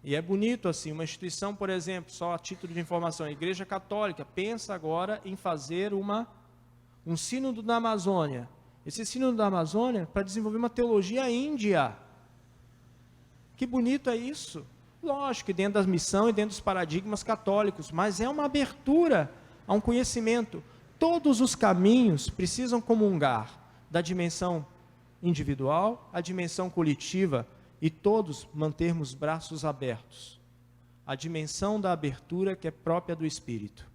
E é bonito assim, uma instituição, por exemplo, só a título de informação, a Igreja Católica pensa agora em fazer um sínodo da Amazônia. Esse sínodo da Amazônia para desenvolver uma teologia índia. Que bonito é isso. Lógico que dentro da missão e dentro dos paradigmas católicos, mas é uma abertura a um conhecimento. Todos os caminhos precisam comungar da dimensão individual à dimensão coletiva e todos mantermos braços abertos. A dimensão da abertura que é própria do Espírito.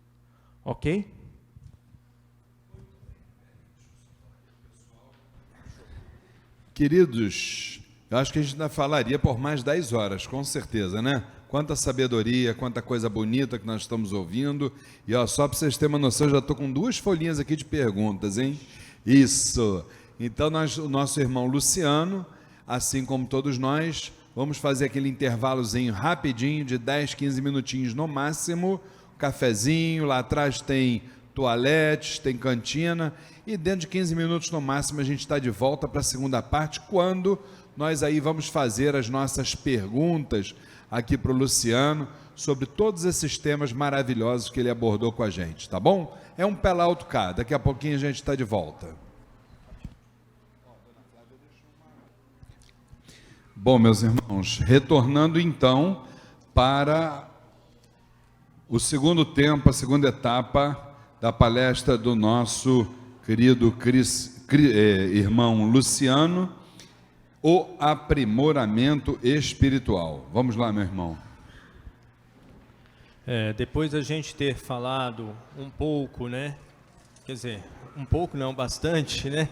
Ok? Queridos, eu acho que a gente ainda falaria por mais 10 horas, com certeza, né? Quanta sabedoria, quanta coisa bonita que nós estamos ouvindo. E ó, só para vocês terem uma noção, eu já estou com 2 folhinhas aqui de perguntas, hein? Isso! Então, o nosso irmão Luciano, assim como todos nós, vamos fazer aquele intervalozinho rapidinho, de 10, 15 minutinhos no máximo, cafezinho, lá atrás tem toaletes, tem cantina, e dentro de 15 minutos no máximo a gente está de volta para a segunda parte, quando nós aí vamos fazer as nossas perguntas aqui para o Luciano, sobre todos esses temas maravilhosos que ele abordou com a gente, tá bom? É um pé lá, outro cá, daqui a pouquinho a gente está de volta. Bom, meus irmãos, retornando então para o segundo tempo, a segunda etapa da palestra do nosso querido irmão Luciano, o aprimoramento espiritual. Vamos lá, meu irmão. Depois da gente ter falado um pouco, né? Quer dizer, um pouco não, bastante, né?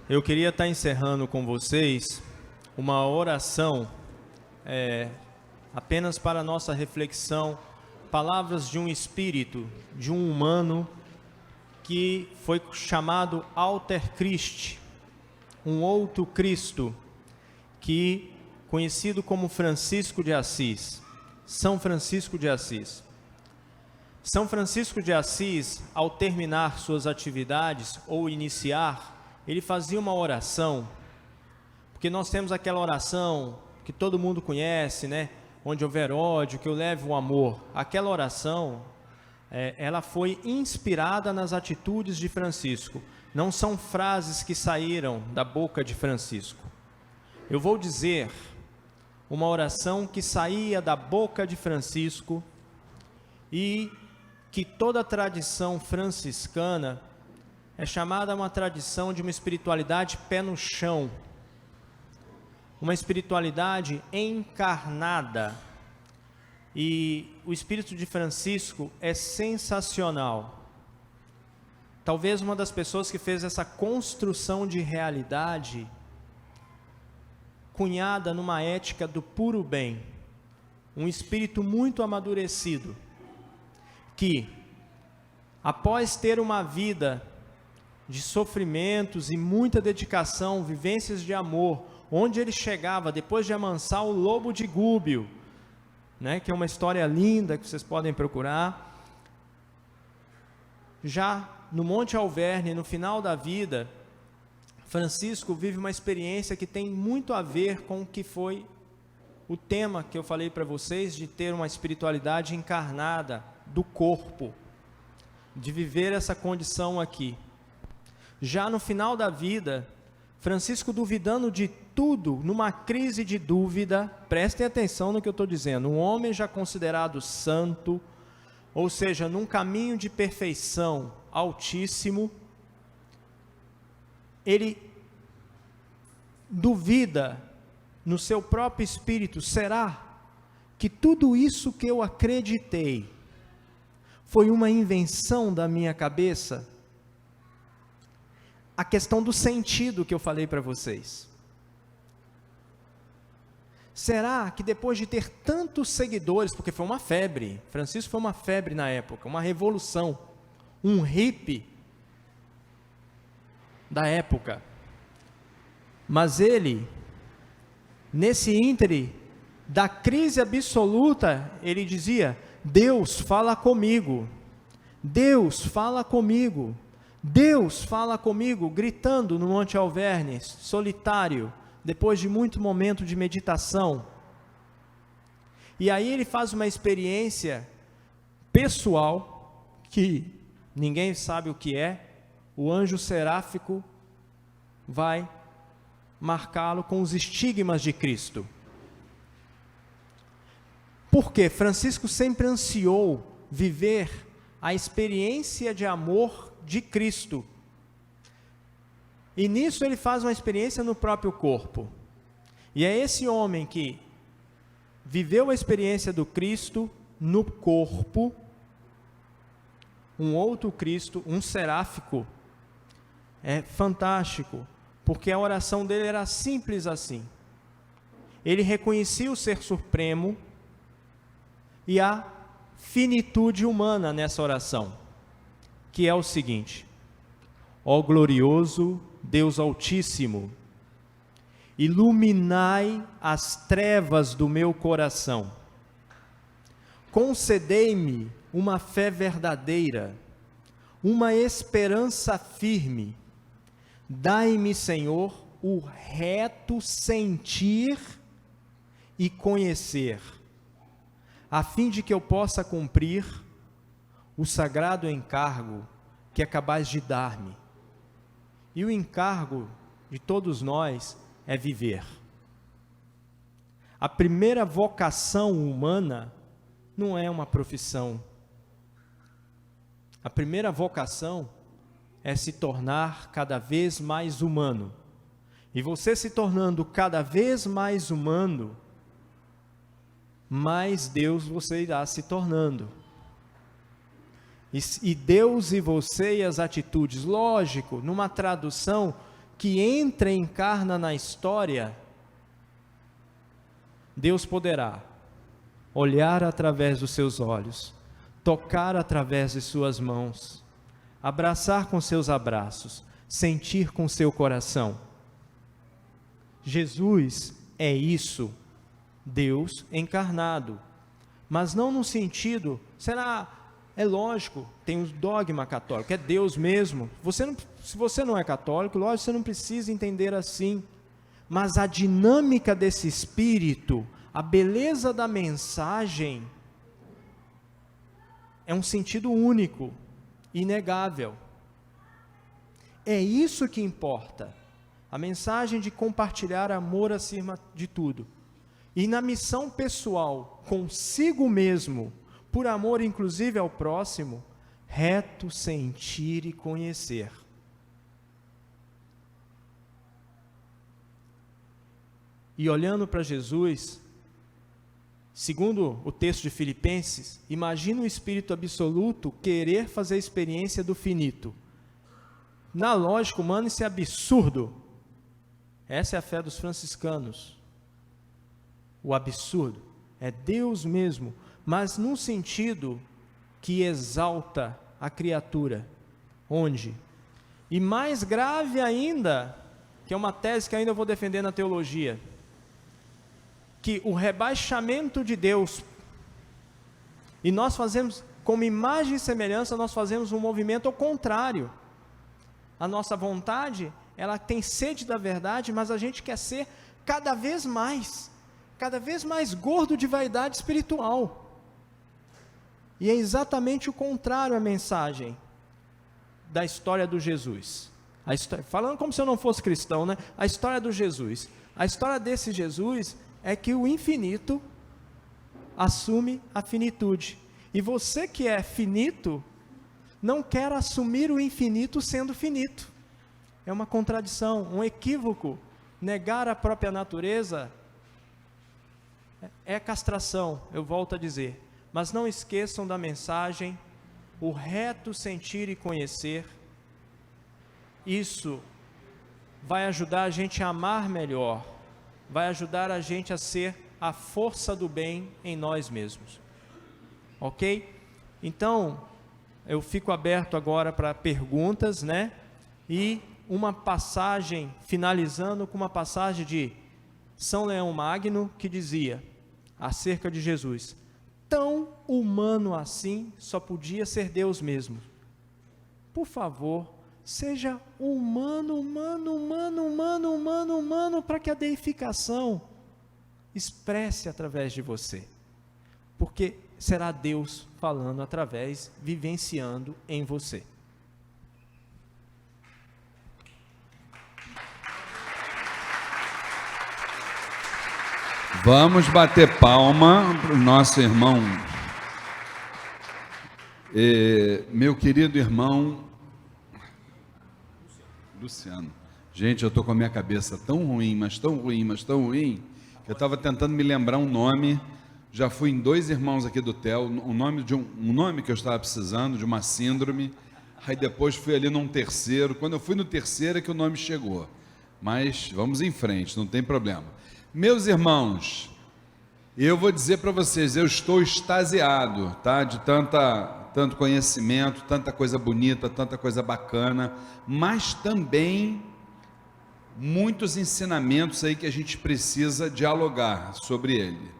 Eu queria estar encerrando com vocês uma oração, apenas para a nossa reflexão, palavras de um espírito, de um humano, que foi chamado Alter Christi, um outro Cristo, que conhecido como Francisco de Assis, São Francisco de Assis. São Francisco de Assis, ao terminar suas atividades ou iniciar, ele fazia uma oração, porque nós temos aquela oração que todo mundo conhece, né? Onde houver ódio, que eu leve o amor. Aquela oração, ela foi inspirada nas atitudes de Francisco. Não são frases que saíram da boca de Francisco. Eu vou dizer uma oração que saía da boca de Francisco e que toda a tradição franciscana é chamada uma tradição de uma espiritualidade pé no chão, uma espiritualidade encarnada. E o espírito de Francisco é sensacional. Talvez uma das pessoas que fez essa construção de realidade, cunhada numa ética do puro bem, um espírito muito amadurecido, que após ter uma vida de sofrimentos e muita dedicação, vivências de amor, onde ele chegava depois de amansar o lobo de Gúbio, né, que é uma história linda que vocês podem procurar, já no Monte Alverne, no final da vida, Francisco vive uma experiência que tem muito a ver com o que foi o tema que eu falei para vocês, de ter uma espiritualidade encarnada do corpo, de viver essa condição aqui. Já no final da vida, Francisco, duvidando de tudo, numa crise de dúvida, prestem atenção no que eu estou dizendo, um homem já considerado santo, ou seja, num caminho de perfeição altíssimo, ele duvida no seu próprio espírito: será que tudo isso que eu acreditei foi uma invenção da minha cabeça? A questão do sentido que eu falei para vocês. Será que depois de ter tantos seguidores, porque foi uma febre, Francisco foi uma febre na época, uma revolução, um hippie da época, mas ele, nesse íntere da crise absoluta, ele dizia: Deus fala comigo, Deus fala comigo, Deus fala comigo, gritando no Monte Alverne, solitário, depois de muito momento de meditação. E aí ele faz uma experiência pessoal, que ninguém sabe o que é, o anjo seráfico vai marcá-lo com os estigmas de Cristo. Porque Francisco sempre ansiou viver a experiência de amor de Cristo. E nisso ele faz uma experiência no próprio corpo. E é esse homem que viveu a experiência do Cristo no corpo, um outro Cristo, um seráfico. É fantástico, porque a oração dele era simples assim. Ele reconhecia o ser supremo e a finitude humana nessa oração, que é o seguinte: ó glorioso Deus Altíssimo, iluminai as trevas do meu coração, concedei-me uma fé verdadeira, uma esperança firme. Dai-me, Senhor, o reto sentir e conhecer, a fim de que eu possa cumprir o sagrado encargo que acabais de dar-me. E o encargo de todos nós é viver. A primeira vocação humana não é uma profissão. A primeira vocação é se tornar cada vez mais humano. E você se tornando cada vez mais humano, mais Deus você irá se tornando. E Deus e você e as atitudes, lógico, numa tradução que entra e encarna na história, Deus poderá olhar através dos seus olhos, tocar através de suas mãos, abraçar com seus abraços, sentir com seu coração. Jesus é isso, Deus encarnado, mas não no sentido, é lógico, tem o dogma católico, é Deus mesmo. Se você não é católico, lógico, você não precisa entender assim, mas a dinâmica desse Espírito, a beleza da mensagem, é um sentido único, inegável. É isso que importa, a mensagem de compartilhar amor acima de tudo. E na missão pessoal, consigo mesmo, por amor inclusive ao próximo, reto sentir e conhecer. E olhando para Jesus, segundo o texto de Filipenses, imagina o Espírito absoluto querer fazer a experiência do finito. Na lógica humana isso é absurdo. Essa é a fé dos franciscanos. O absurdo é Deus mesmo, mas num sentido que exalta a criatura. Onde? E mais grave ainda, que é uma tese que ainda vou defender na teologia, que o rebaixamento de Deus, e nós fazemos, como imagem e semelhança, nós fazemos um movimento ao contrário. A nossa vontade, ela tem sede da verdade, mas a gente quer ser cada vez mais gordo de vaidade espiritual. E é exatamente o contrário a mensagem da história do Jesus. Falando como se eu não fosse cristão, né? A história do Jesus. A história desse Jesus é que o infinito assume a finitude. E você que é finito, não quer assumir o infinito sendo finito. É uma contradição, um equívoco. Negar a própria natureza é castração, eu volto a dizer. Mas não esqueçam da mensagem, o reto sentir e conhecer. Isso vai ajudar a gente a amar melhor, vai ajudar a gente a ser a força do bem em nós mesmos. Ok? Então, eu fico aberto agora para perguntas, né? E uma passagem, finalizando com uma passagem de São Leão Magno, que dizia, acerca de Jesus, tão humano assim, só podia ser Deus mesmo. Por favor, seja humano, para que a deificação expresse através de você. Porque será Deus falando através, vivenciando em você. Vamos bater palma para o nosso irmão, meu querido irmão Luciano. Gente, eu estou com a minha cabeça tão ruim, mas tão ruim, que eu estava tentando me lembrar um nome. Já fui em 2 irmãos aqui do TEL, um nome que eu estava precisando, de uma síndrome. Aí depois fui ali num terceiro. Quando eu fui no terceiro é que o nome chegou. Mas vamos em frente, não tem problema. Meus irmãos, eu vou dizer para vocês, eu estou extasiado, tá? De tanto conhecimento, tanta coisa bonita, tanta coisa bacana, mas também muitos ensinamentos aí que a gente precisa dialogar sobre ele,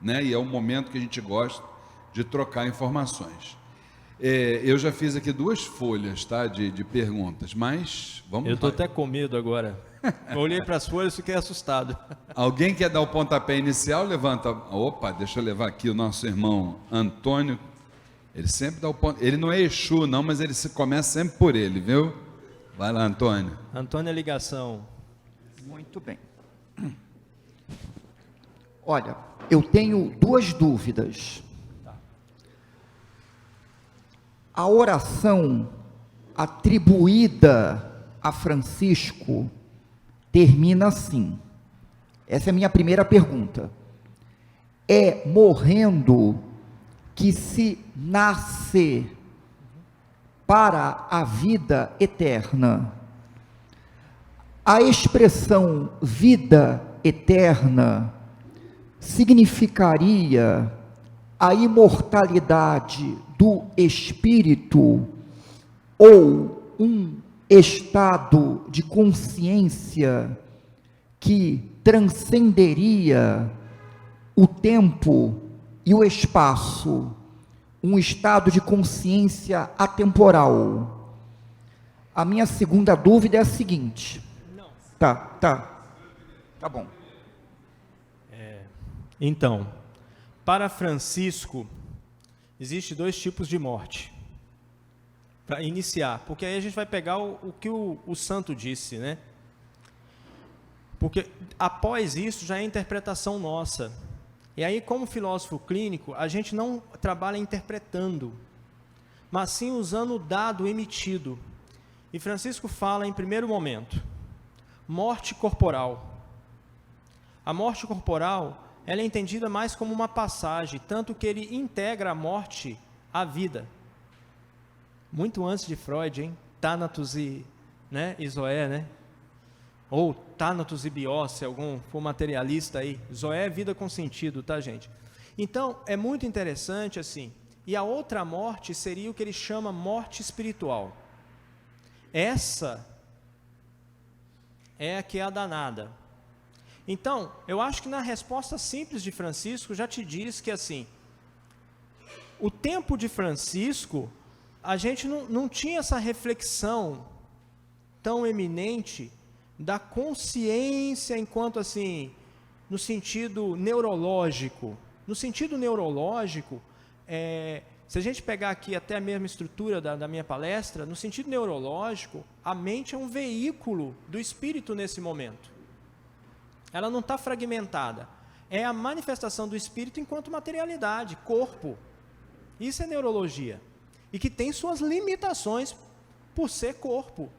né? E é um momento que a gente gosta de trocar informações. Eu já fiz aqui 2 folhas, tá, de perguntas, mas vamos lá. Eu estou até com medo agora. Eu olhei para as folhas e fiquei assustado. Alguém quer dar o pontapé inicial? Levanta. Opa, deixa eu levar aqui o nosso irmão Antônio. Ele sempre dá o ponto. Ele não é Exu, não, mas ele começa sempre por ele, viu? Vai lá, Antônio. Antônio, a ligação. Muito bem. Olha, eu tenho 2 dúvidas. A oração atribuída a Francisco termina assim. Essa é a minha primeira pergunta. É morrendo que se nasce para a vida eterna. A expressão vida eterna significaria a imortalidade do espírito ou um estado de consciência que transcenderia o tempo e o espaço, um estado de consciência atemporal. A minha segunda dúvida é a seguinte. Tá bom. Então, para Francisco, existe 2 tipos de morte. Para iniciar, porque aí a gente vai pegar o que o santo disse, né? Porque após isso já é interpretação nossa. E aí, como filósofo clínico, a gente não trabalha interpretando, mas sim usando o dado emitido. E Francisco fala em primeiro momento, morte corporal. A morte corporal, ela é entendida mais como uma passagem, tanto que ele integra a morte à vida. Muito antes de Freud, hein? Thanatos e Zoé, né? Ou Thanatos e Bios, se algum for materialista aí. Zoé é vida com sentido, tá, gente? Então, é muito interessante assim. E a outra morte seria o que ele chama morte espiritual. Essa é a que é a danada. Então, eu acho que na resposta simples de Francisco já te diz que assim, o tempo de Francisco, a gente não tinha essa reflexão tão eminente da consciência enquanto assim, no sentido neurológico. No sentido neurológico, se a gente pegar aqui até a mesma estrutura da minha palestra, no sentido neurológico, a mente é um veículo do espírito nesse momento. Ela não está fragmentada. É a manifestação do espírito enquanto materialidade, corpo. Isso é neurologia. E que tem suas limitações por ser corpo.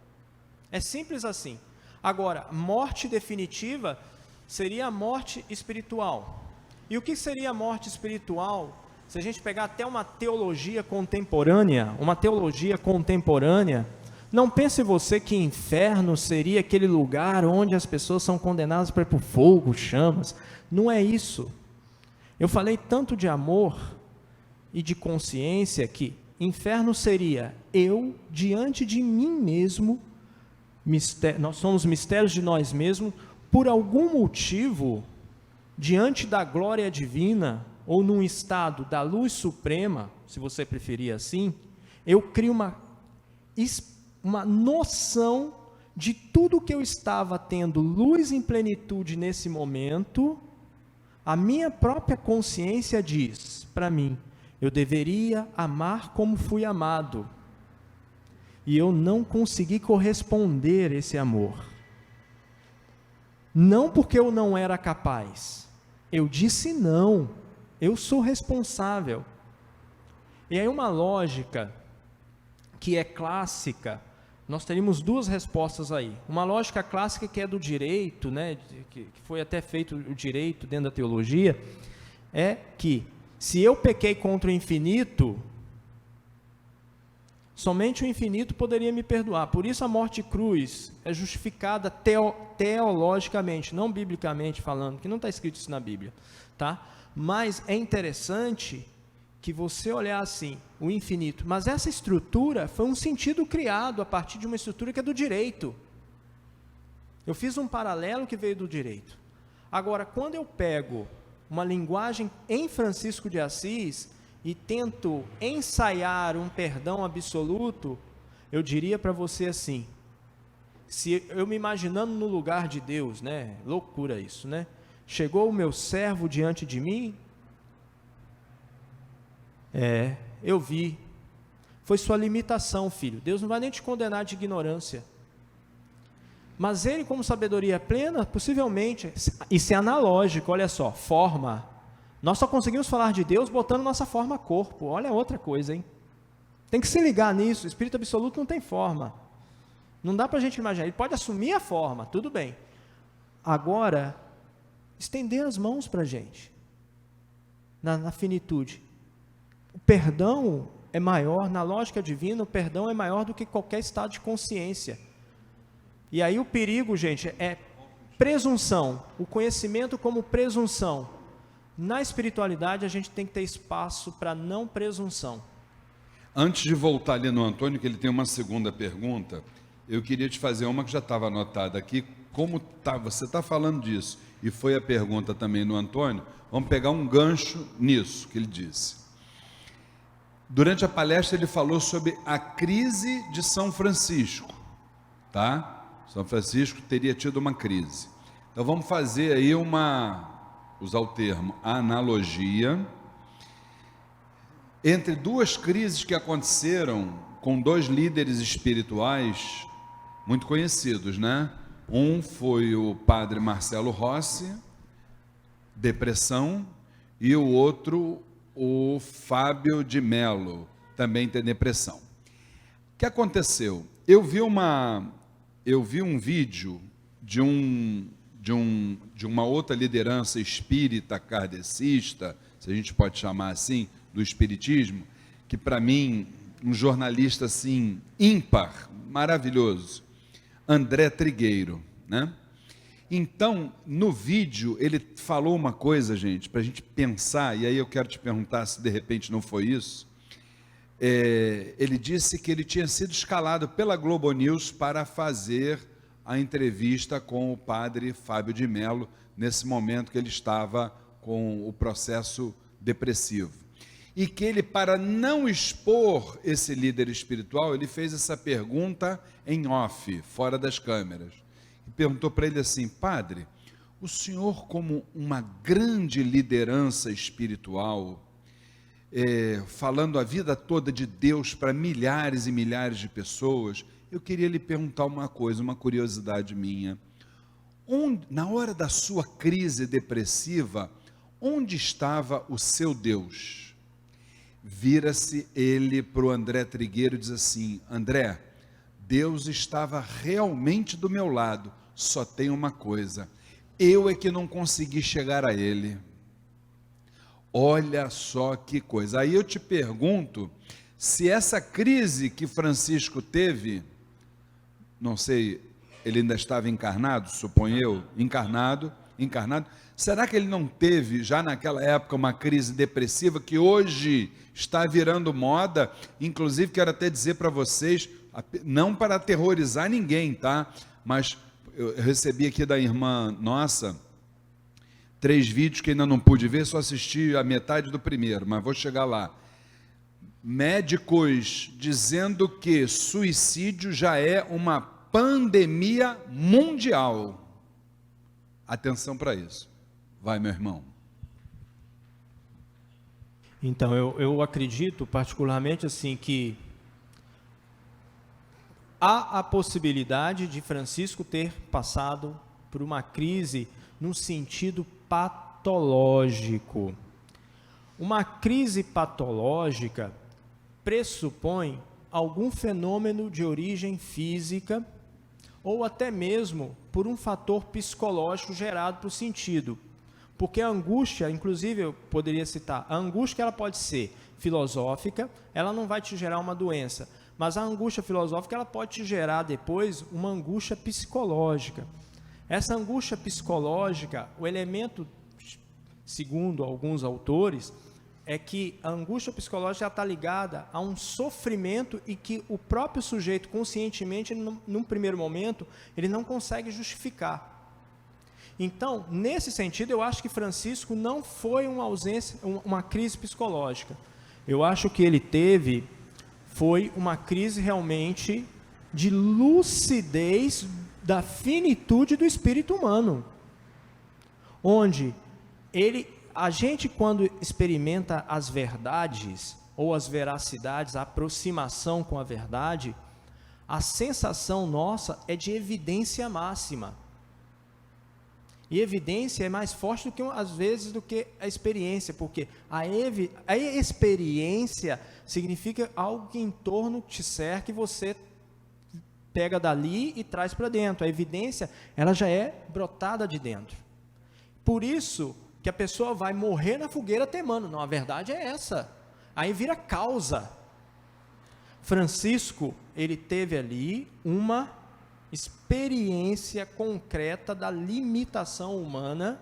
É simples assim. Agora, morte definitiva seria a morte espiritual. E o que seria a morte espiritual? Se a gente pegar até uma teologia contemporânea, não pense você que inferno seria aquele lugar onde as pessoas são condenadas para ir para o fogo, chamas. Não é isso. Eu falei tanto de amor e de consciência que inferno seria eu diante de mim mesmo, nós somos mistérios de nós mesmos, por algum motivo, diante da glória divina, ou num estado da luz suprema, se você preferir assim, eu crio uma noção de tudo que eu estava tendo luz em plenitude nesse momento. A minha própria consciência diz para mim, eu deveria amar como fui amado, e eu não consegui corresponder a esse amor, não porque eu não era capaz, eu disse não, eu sou responsável. E aí uma lógica que é clássica, nós teríamos 2 respostas aí. Uma lógica clássica que é do direito, né, que foi até feito o direito dentro da teologia, é que se eu pequei contra o infinito, somente o infinito poderia me perdoar. Por isso a morte cruz é justificada teologicamente, não biblicamente falando, que não está escrito isso na Bíblia, tá? Mas é interessante que você olhar assim, o infinito, mas essa estrutura foi um sentido criado a partir de uma estrutura que é do direito. Eu fiz um paralelo que veio do direito. Agora, quando eu pego uma linguagem em Francisco de Assis, e tento ensaiar um perdão absoluto, eu diria para você assim, se eu me imaginando no lugar de Deus, né? Loucura isso, né? Chegou o meu servo diante de mim? Eu vi. Foi sua limitação, filho. Deus não vai nem te condenar de ignorância. Mas ele, como sabedoria plena, possivelmente, isso é analógico, olha só, forma. Nós só conseguimos falar de Deus botando nossa forma corpo. Olha outra coisa, hein? Tem que se ligar nisso. O Espírito absoluto não tem forma. Não dá para a gente imaginar. Ele pode assumir a forma, tudo bem. Agora, estender as mãos para a gente, na finitude. O perdão é maior, na lógica divina, o perdão é maior do que qualquer estado de consciência. E aí o perigo, gente, é presunção. O conhecimento como presunção. Na espiritualidade, a gente tem que ter espaço para não presunção. Antes de voltar ali no Antônio, que ele tem uma segunda pergunta, eu queria te fazer uma que já estava anotada aqui. Como você está falando disso, e foi a pergunta também no Antônio, vamos pegar um gancho nisso que ele disse. Durante a palestra ele falou sobre a crise de São Francisco, tá? São Francisco teria tido uma crise. Então vamos fazer aí usar o termo analogia, entre duas crises que aconteceram com dois líderes espirituais muito conhecidos, né? Um foi o padre Marcelo Rossi, depressão, e o outro, o Fábio de Mello, também tem depressão. O que aconteceu? Eu vi um vídeo de uma outra liderança espírita kardecista, se a gente pode chamar assim, do espiritismo, que para mim, um jornalista assim, ímpar, maravilhoso, André Trigueiro, né? Então, no vídeo, ele falou uma coisa, gente, para a gente pensar, e aí eu quero te perguntar se de repente não foi isso. Ele disse que ele tinha sido escalado pela Globo News para fazer a entrevista com o padre Fábio de Mello, nesse momento que ele estava com o processo depressivo. E que ele, para não expor esse líder espiritual, ele fez essa pergunta em off, fora das câmeras. E perguntou para ele assim: padre, o senhor, como uma grande liderança espiritual, falando a vida toda de Deus para milhares e milhares de pessoas, eu queria lhe perguntar uma coisa, uma curiosidade minha. Na hora da sua crise depressiva, onde estava o seu Deus? Vira-se ele para o André Trigueiro e diz assim: André, Deus estava realmente do meu lado, só tem uma coisa, eu é que não consegui chegar a ele. Olha só que coisa. Aí eu te pergunto, se essa crise que Francisco teve, não sei, ele ainda estava encarnado, suponho eu, encarnado, será que ele não teve já naquela época uma crise depressiva que hoje está virando moda? Inclusive quero até dizer para vocês, não para aterrorizar ninguém, tá? Mas eu recebi aqui da irmã nossa 3 vídeos que ainda não pude ver, só assisti a metade do primeiro, mas vou chegar lá. Médicos dizendo que suicídio já é uma pandemia mundial. Atenção para isso. Vai, meu irmão. Então, eu acredito particularmente assim que há a possibilidade de Francisco ter passado por uma crise no sentido patológico. Uma crise patológica pressupõe algum fenômeno de origem física ou até mesmo por um fator psicológico gerado por sentido. Porque a angústia, inclusive eu poderia citar, a angústia ela pode ser filosófica, ela não vai te gerar uma doença, mas a angústia filosófica ela pode te gerar depois uma angústia psicológica. Essa angústia psicológica, o elemento, segundo alguns autores, é que a angústia psicológica está ligada a um sofrimento e que o próprio sujeito, conscientemente, num primeiro momento, ele não consegue justificar. Então, nesse sentido, eu acho que Francisco não foi uma crise psicológica. Eu acho que ele teve foi uma crise realmente de lucidez da finitude do espírito humano, onde a gente quando experimenta as verdades ou as veracidades, a aproximação com a verdade, a sensação nossa é de evidência máxima. E evidência é mais forte do que, às vezes, do que a experiência, porque a experiência significa algo que em torno te cerca e você pega dali e traz para dentro. A evidência, ela já é brotada de dentro. Por isso que a pessoa vai morrer na fogueira temando. Não, a verdade é essa. Aí vira causa. Francisco, ele teve ali uma experiência concreta da limitação humana,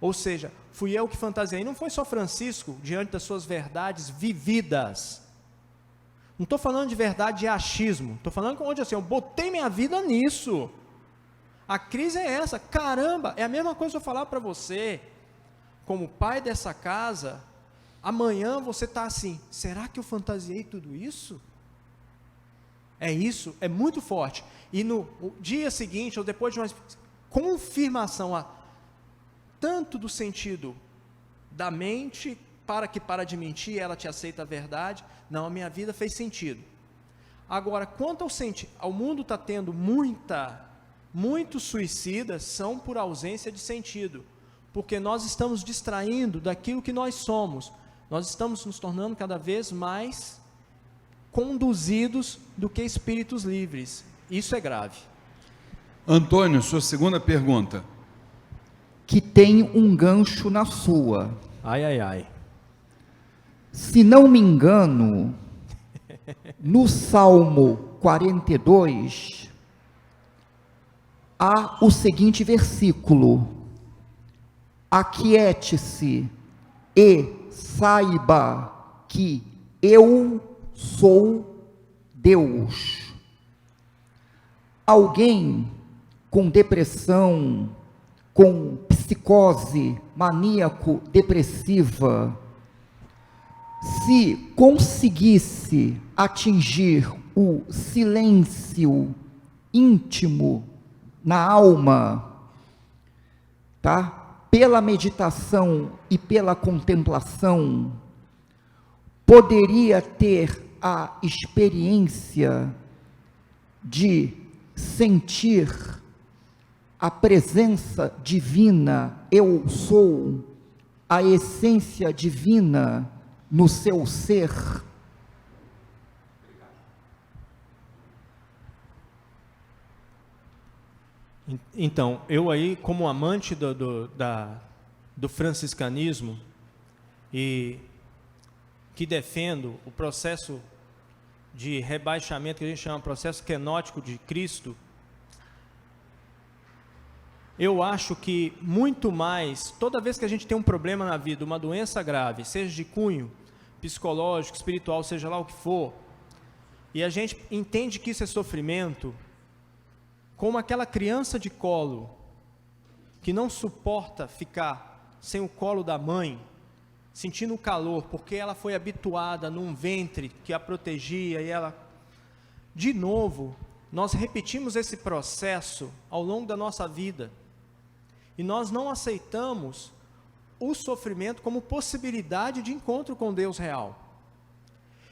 ou seja, fui eu que fantasiei. Não foi só Francisco, diante das suas verdades vividas. Não estou falando de verdade de achismo, estou falando onde assim, eu botei minha vida nisso. A crise é essa, caramba, é a mesma coisa que eu falar para você, como pai dessa casa, amanhã você está assim, será que eu fantasiei tudo isso? É isso, é muito forte. E no dia seguinte, ou depois de uma confirmação, tanto do sentido da mente, para de mentir, ela te aceita a verdade, não, a minha vida fez sentido. Agora, quanto ao mundo está tendo muitos suicidas, são por ausência de sentido, porque nós estamos distraindo daquilo que nós somos, nós estamos nos tornando cada vez mais conduzidos do que espíritos livres. Isso é grave. Antônio, sua segunda pergunta. Que tem um gancho na sua. Ai, ai, ai. Se não me engano, no Salmo 42, há o seguinte versículo: aquiete-se e saiba que eu sou Deus. Alguém com depressão, com psicose maníaco-depressiva, se conseguisse atingir o silêncio íntimo na alma, tá? Pela meditação e pela contemplação, poderia ter a experiência de sentir a presença divina, eu sou, a essência divina no seu ser. Então, eu aí, como amante do franciscanismo, e que defendo o processo de rebaixamento, que a gente chama processo kenótico de Cristo, eu acho que muito mais, toda vez que a gente tem um problema na vida, uma doença grave, seja de cunho psicológico, espiritual, seja lá o que for, e a gente entende que isso é sofrimento, como aquela criança de colo, que não suporta ficar sem o colo da mãe, sentindo o calor, porque ela foi habituada num ventre que a protegia, e ela, de novo, nós repetimos esse processo ao longo da nossa vida, e nós não aceitamos o sofrimento como possibilidade de encontro com Deus real.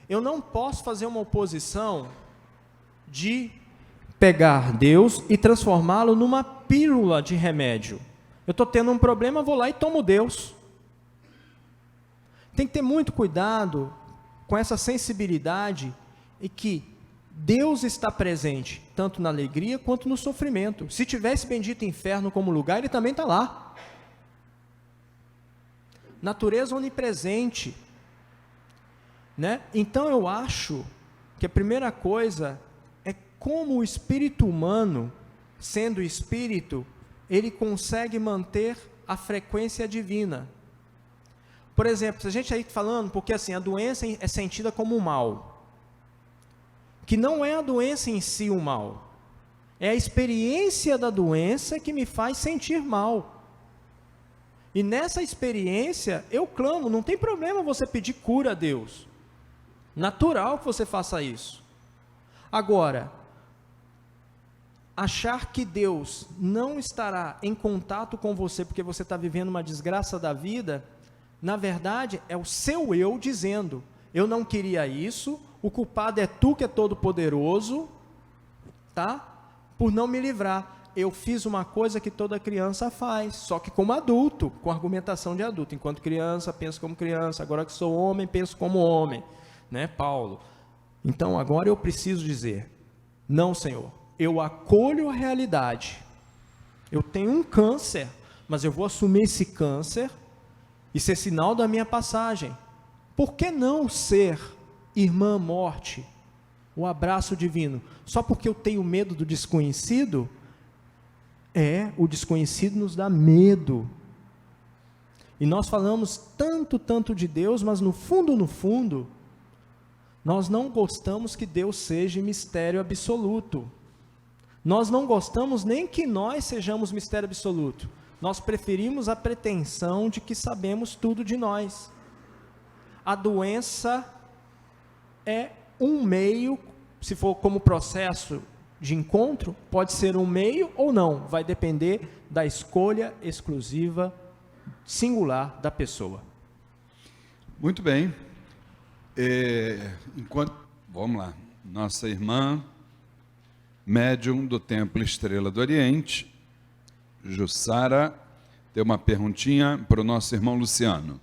Eu não posso fazer uma oposição de pegar Deus e transformá-lo numa pílula de remédio. Eu estou tendo um problema, vou lá e tomo Deus. Tem que ter muito cuidado com essa sensibilidade e que Deus está presente, tanto na alegria quanto no sofrimento. Se tivesse bendito inferno como lugar, ele também está lá. Natureza onipresente, né? Então eu acho que a primeira coisa é como o espírito humano, sendo espírito, ele consegue manter a frequência divina. Por exemplo, se a gente aí falando, porque assim, a doença é sentida como um mal, que não é a doença em si o mal, é a experiência da doença que me faz sentir mal. E nessa experiência, eu clamo, não tem problema você pedir cura a Deus, Natural que você faça isso. Agora, achar que Deus não estará em contato com você porque você está vivendo uma desgraça da vida, na verdade, é o seu eu dizendo, eu não queria isso, o culpado é tu que é todo poderoso, tá? Por não me livrar. Eu fiz uma coisa que toda criança faz, só que como adulto, com argumentação de adulto. Enquanto criança, penso como criança, agora que sou homem, penso como homem, né, Paulo? Então, agora eu preciso dizer, não, Senhor, eu acolho a realidade, eu tenho um câncer, mas eu vou assumir esse câncer, isso é sinal da minha passagem. Por que não ser irmã morte, o abraço divino? Só porque eu tenho medo do desconhecido? O desconhecido nos dá medo. E nós falamos tanto de Deus, mas no fundo, nós não gostamos que Deus seja mistério absoluto. Nós não gostamos nem que nós sejamos mistério absoluto. Nós preferimos a pretensão de que sabemos tudo de nós. A doença é um meio, se for como processo de encontro, pode ser um meio ou não, vai depender da escolha exclusiva, singular da pessoa. Muito bem. Vamos lá, nossa irmã, médium do Templo Estrela do Oriente, Jussara, tem uma perguntinha para o nosso irmão Luciano.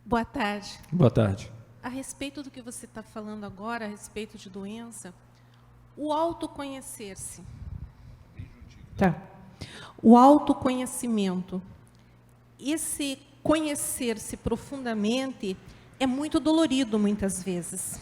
Boa tarde. Boa tarde. A respeito do que você está falando agora, a respeito de doença, o autoconhecer-se. Tá. O autoconhecimento. Esse conhecer-se profundamente é muito dolorido muitas vezes.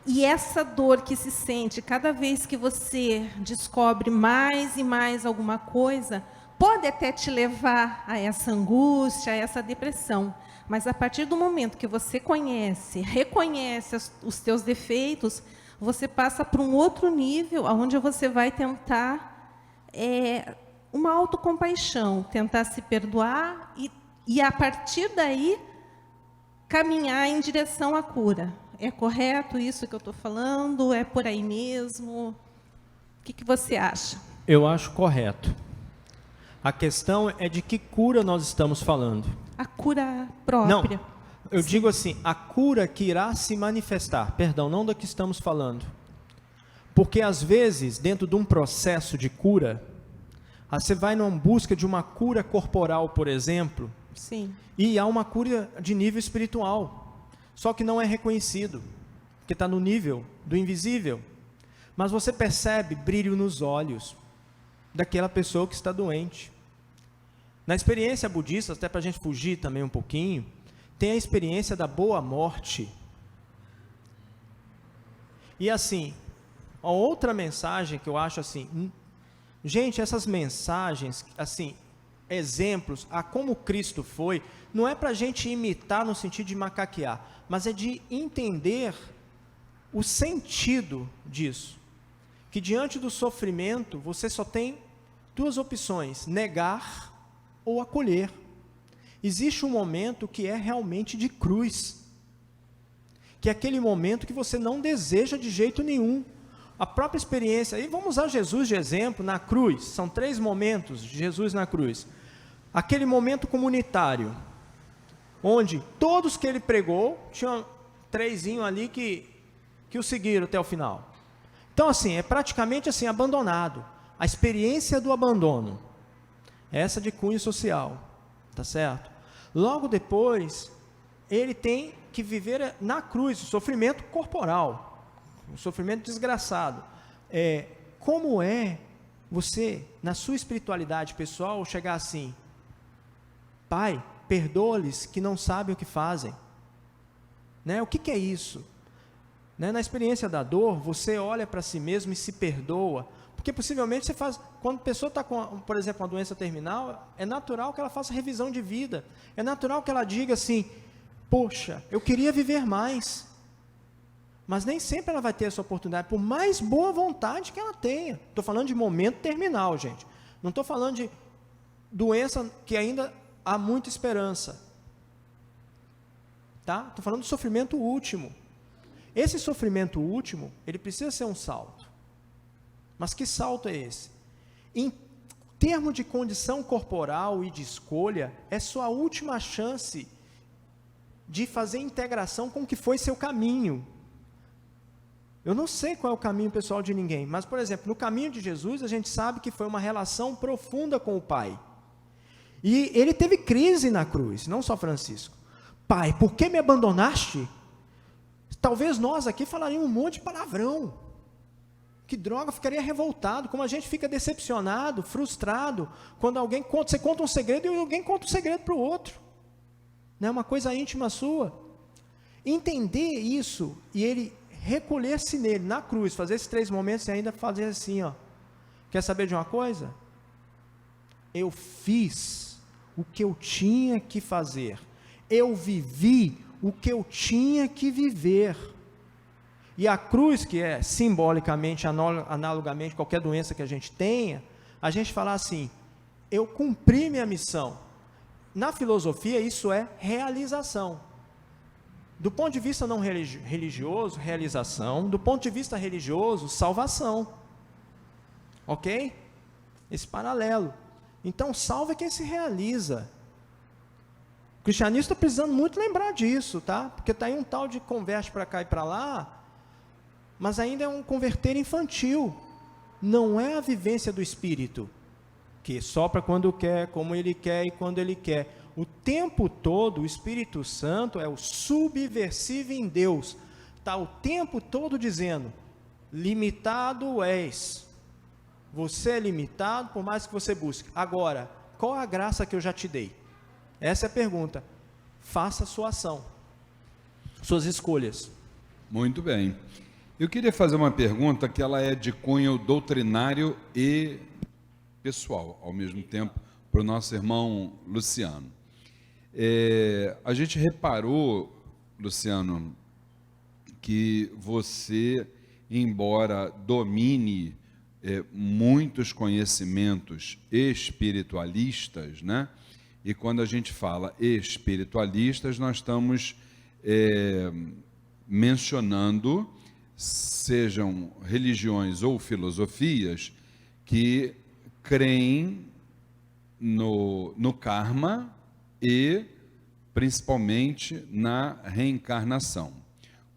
E essa dor que se sente cada vez que você descobre mais e mais alguma coisa, pode até te levar a essa angústia, a essa depressão. Mas a partir do momento que você conhece, reconhece os teus defeitos, você passa para um outro nível, onde você vai tentar uma autocompaixão, tentar se perdoar e a partir daí caminhar em direção à cura. É correto isso que eu estou falando? É por aí mesmo? O que você acha? Eu acho correto. A questão é de que cura nós estamos falando. A cura própria. Não, eu digo assim, a cura que irá se manifestar, perdão, não da que estamos falando. Porque às vezes, dentro de um processo de cura, você vai numa busca de uma cura corporal, por exemplo, sim, e há uma cura de nível espiritual, só que não é reconhecido, porque está no nível do invisível. Mas você percebe brilho nos olhos daquela pessoa que está doente. Na experiência budista, até para a gente fugir também um pouquinho, tem a experiência da boa morte. E assim, a outra mensagem que eu acho assim, gente, essas mensagens, assim, exemplos a como Cristo foi, não é para a gente imitar no sentido de macaquear, mas é de entender o sentido disso. Que diante do sofrimento, você só tem duas opções, negar ou acolher. Existe um momento que é realmente de cruz, que é aquele momento que você não deseja de jeito nenhum. A própria experiência, e vamos usar Jesus de exemplo, na cruz, são 3 momentos de Jesus na cruz. Aquele momento comunitário, onde todos que ele pregou, tinham 3 ali que o seguiram até o final. Então assim, é praticamente assim, abandonado. A experiência do abandono, essa de cunho social, tá certo? Logo depois, ele tem que viver na cruz, o sofrimento corporal, um sofrimento desgraçado. Como é você, na sua espiritualidade pessoal, chegar assim, Pai, perdoa-lhes que não sabem o que fazem. Né? O que é isso? Né? Na experiência da dor, você olha para si mesmo e se perdoa, porque possivelmente você faz, quando a pessoa está com, por exemplo, uma doença terminal, é natural que ela faça revisão de vida, é natural que ela diga assim, poxa, eu queria viver mais, mas nem sempre ela vai ter essa oportunidade, por mais boa vontade que ela tenha. Estou falando de momento terminal, gente, não estou falando de doença que ainda há muita esperança. tá? Estou falando do sofrimento último. Esse sofrimento último, ele precisa ser um salto. Mas que salto é esse? Em termos de condição corporal e de escolha, é sua última chance de fazer integração com o que foi seu caminho. Eu não sei qual é o caminho pessoal de ninguém, mas, por exemplo, no caminho de Jesus, a gente sabe que foi uma relação profunda com o Pai. E ele teve crise na cruz, não só Francisco. Pai, por que me abandonaste? Talvez nós aqui falaríamos um monte de palavrão. Que droga, ficaria revoltado, como a gente fica decepcionado, frustrado, quando alguém conta, você conta um segredo e alguém conta um segredo para o outro. Não é uma coisa íntima sua. Entender isso e ele recolher-se nele, na cruz, fazer esses 3 momentos e ainda fazer assim, ó. Quer saber de uma coisa? Eu fiz o que eu tinha que fazer. Eu vivi o que eu tinha que viver. E a cruz, que é simbolicamente, analogamente, qualquer doença que a gente tenha, a gente fala assim, eu cumpri minha missão. Na filosofia, isso é realização. Do ponto de vista não religioso, realização. Do ponto de vista religioso, salvação. Ok? Esse paralelo. Então, salvo é quem se realiza. O cristianismo está precisando muito lembrar disso, tá? Porque está aí um tal de converte para cá e para lá, mas ainda é um converter infantil. Não é a vivência do Espírito, que sopra quando quer, como Ele quer e quando Ele quer. O tempo todo, o Espírito Santo é o subversivo em Deus. Está o tempo todo dizendo, limitado és. Você é limitado, por mais que você busque. Agora, qual a graça que eu já te dei? Essa é a pergunta. Faça a sua ação, suas escolhas. Muito bem. Eu queria fazer uma pergunta que ela é de cunho doutrinário e pessoal, ao mesmo tempo, para o nosso irmão Luciano. A gente reparou, Luciano, que você, embora domine muitos conhecimentos espiritualistas, né? E quando a gente fala espiritualistas, nós estamos mencionando, sejam religiões ou filosofias, que creem no karma e principalmente na reencarnação.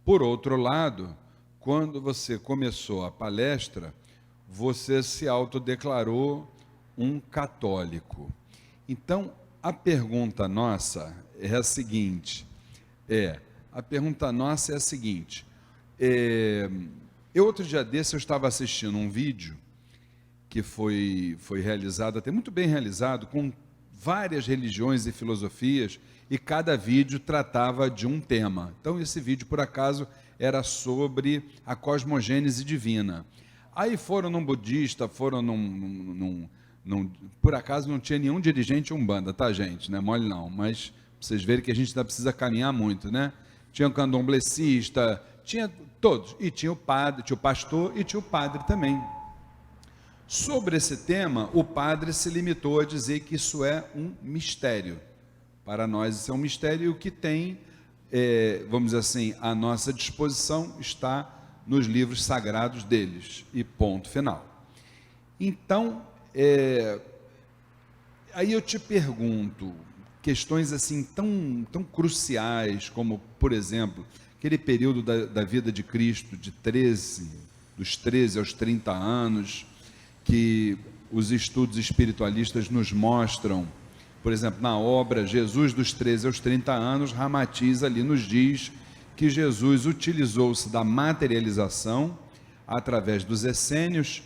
Por outro lado, quando você começou a palestra, você se autodeclarou um católico. Então, a pergunta nossa é a seguinte, outro dia desse eu estava assistindo um vídeo que foi realizado, até muito bem realizado, com várias religiões e filosofias, e cada vídeo tratava de um tema. Então esse vídeo, por acaso, era sobre a cosmogênese divina. Aí foram num budista, foram por acaso não tinha nenhum dirigente umbanda, tá, gente? Não é mole não, mas vocês verem que a gente ainda precisa caminhar muito, né? Tinha um candomblessista, tinha todos, e tinha o padre, tinha o pastor e tinha o padre também. Sobre esse tema, o padre se limitou a dizer que isso é um mistério. Para nós isso é um mistério, e o que tem, vamos dizer assim, à nossa disposição está nos livros sagrados deles, e ponto final. Então, aí eu te pergunto, questões assim tão cruciais, como, por exemplo, aquele período da vida de Cristo, dos 13 aos 30 anos, que os estudos espiritualistas nos mostram, por exemplo, na obra Jesus dos 13 aos 30 anos, Ramatiz ali nos diz que Jesus utilizou-se da materialização através dos essênios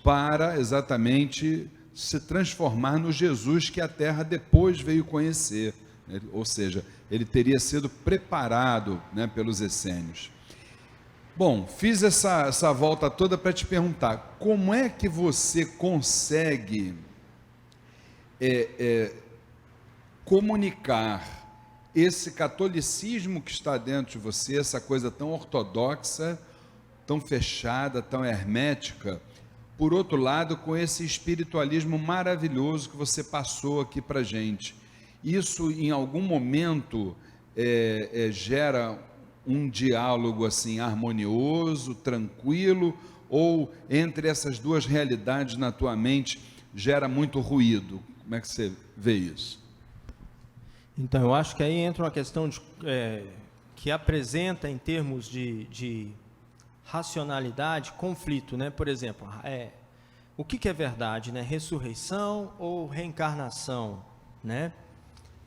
para exatamente se transformar no Jesus que a Terra depois veio conhecer, né? Ou seja, ele teria sido preparado, né, pelos essênios. Bom, fiz essa volta toda para te perguntar, como é que você consegue comunicar esse catolicismo que está dentro de você, essa coisa tão ortodoxa, tão fechada, tão hermética, por outro lado, com esse espiritualismo maravilhoso que você passou aqui para a gente? Isso, em algum momento, gera um diálogo assim harmonioso, tranquilo, ou entre essas duas realidades na tua mente gera muito ruído? Como é que você vê isso? Então, eu acho que aí entra uma questão que apresenta, em termos de racionalidade, conflito, né? Por exemplo, o que é verdade, né? Ressurreição ou reencarnação, né?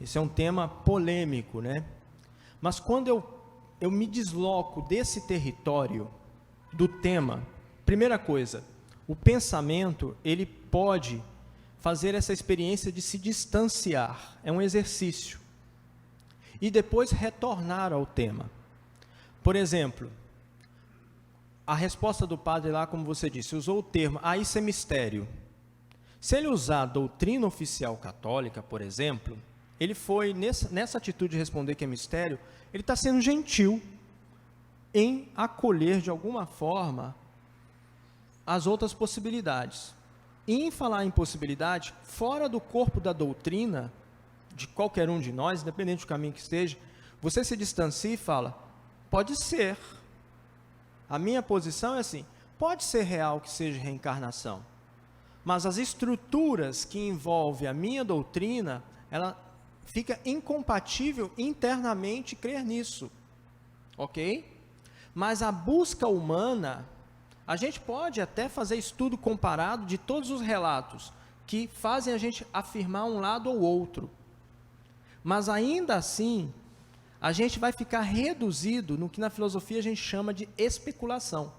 Esse é um tema polêmico, né? Mas quando eu me desloco desse território do tema, primeira coisa, o pensamento, ele pode fazer essa experiência de se distanciar, é um exercício, e depois retornar ao tema. Por exemplo, a resposta do padre lá, como você disse, usou o termo, isso é mistério. Se ele usar a doutrina oficial católica, por exemplo, ele foi, nessa atitude de responder que é mistério, ele está sendo gentil em acolher de alguma forma as outras possibilidades. E em falar em possibilidade, fora do corpo da doutrina, de qualquer um de nós, independente do caminho que esteja, você se distancia e fala, pode ser. A minha posição é assim, pode ser real que seja reencarnação, mas as estruturas que envolvem a minha doutrina, ela fica incompatível internamente crer nisso, ok? Mas a busca humana, a gente pode até fazer estudo comparado de todos os relatos que fazem a gente afirmar um lado ou outro, mas ainda assim, a gente vai ficar reduzido no que na filosofia a gente chama de especulação.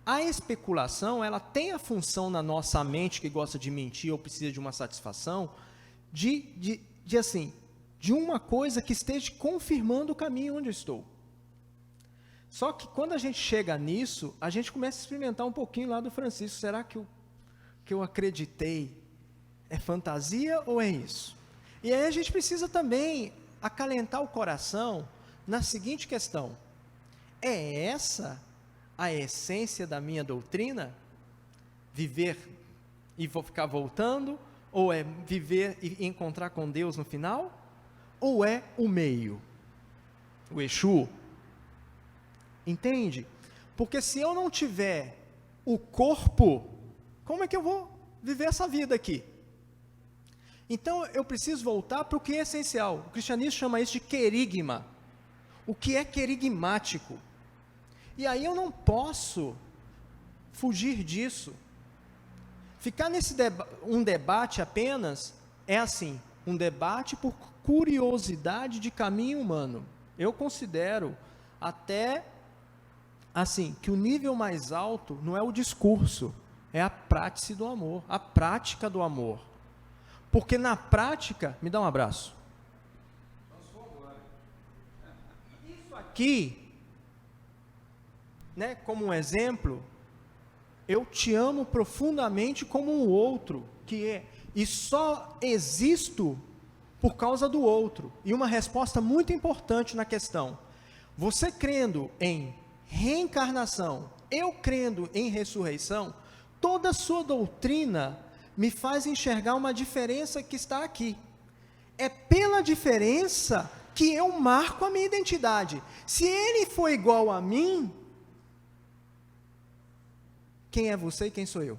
A especulação, ela tem a função na nossa mente, que gosta de mentir ou precisa de uma satisfação, de uma coisa que esteja confirmando o caminho onde eu estou. Só que quando a gente chega nisso, a gente começa a experimentar um pouquinho lá do Francisco. Será que eu acreditei é fantasia ou é isso? E aí a gente precisa também acalentar o coração na seguinte questão: é essa a essência da minha doutrina? Viver e vou ficar voltando? Ou é viver e encontrar com Deus no final? Ou é o meio? O Exu? Entende? Porque se eu não tiver o corpo, como é que eu vou viver essa vida aqui? Então eu preciso voltar para o que é essencial. O cristianismo chama isso de querigma. O que é querigmático? E aí eu não posso fugir disso. Ficar nesse um debate apenas é assim, um debate por curiosidade de caminho humano. Eu considero até assim, que o nível mais alto não é o discurso, é a prática do amor, a prática do amor. Porque na prática, me dá um abraço. Isso aqui, né, como um exemplo, eu te amo profundamente como um outro, e só existo por causa do outro. E uma resposta muito importante na questão: você crendo em reencarnação, eu crendo em ressurreição, toda a sua doutrina me faz enxergar uma diferença que está aqui. É pela diferença que eu marco a minha identidade. Se ele for igual a mim, quem é você e quem sou eu?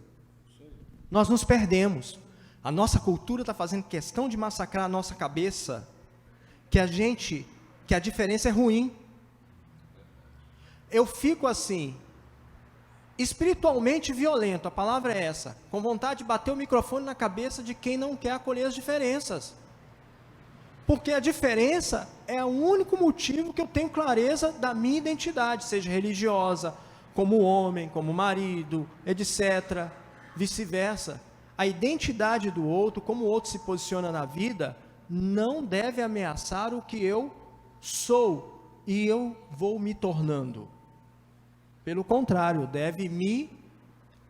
Nós nos perdemos. A nossa cultura está fazendo questão de massacrar a nossa cabeça, que a diferença é ruim. Eu fico assim, espiritualmente violento, a palavra é essa, com vontade de bater o microfone na cabeça de quem não quer acolher as diferenças. Porque a diferença é o único motivo que eu tenho clareza da minha identidade, seja religiosa, como homem, como marido, etc., vice-versa. A identidade do outro, como o outro se posiciona na vida, não deve ameaçar o que eu sou e eu vou me tornando. Pelo contrário, deve me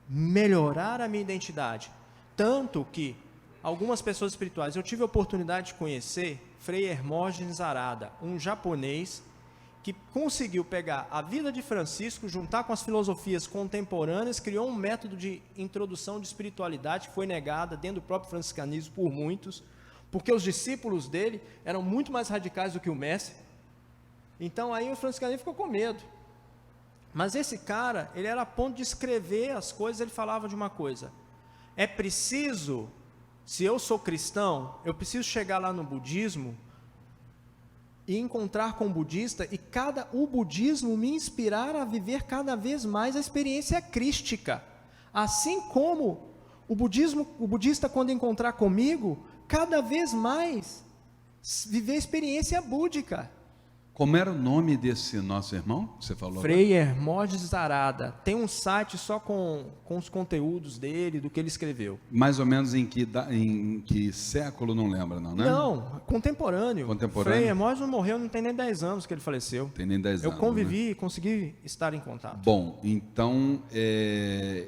melhorar a minha identidade. Tanto que algumas pessoas espirituais, eu tive a oportunidade de conhecer Frei Hermógenes Arada, um japonês que conseguiu pegar a vida de Francisco, juntar com as filosofias contemporâneas, criou um método de introdução de espiritualidade que foi negada dentro do próprio franciscanismo por muitos, porque os discípulos dele eram muito mais radicais do que o mestre. Então aí o franciscanismo ficou com medo. Mas esse cara, ele era a ponto de escrever as coisas, ele falava de uma coisa: é preciso, se eu sou cristão, eu preciso chegar lá no budismo e encontrar com o budista, e o budismo me inspirar a viver cada vez mais a experiência crística. Assim como o budista, quando encontrar comigo, cada vez mais viver a experiência búdica. Como era o nome desse nosso irmão que você falou? Frei Hermógenes Arada. Tem um site só com os conteúdos dele, do que ele escreveu. Mais ou menos em que século, não lembra não, né? Não, contemporâneo. Contemporâneo. Frei Hermógenes não morreu, não tem nem 10 anos que ele faleceu. Tem nem 10 anos. Eu convivi, consegui estar em contato. Bom, então,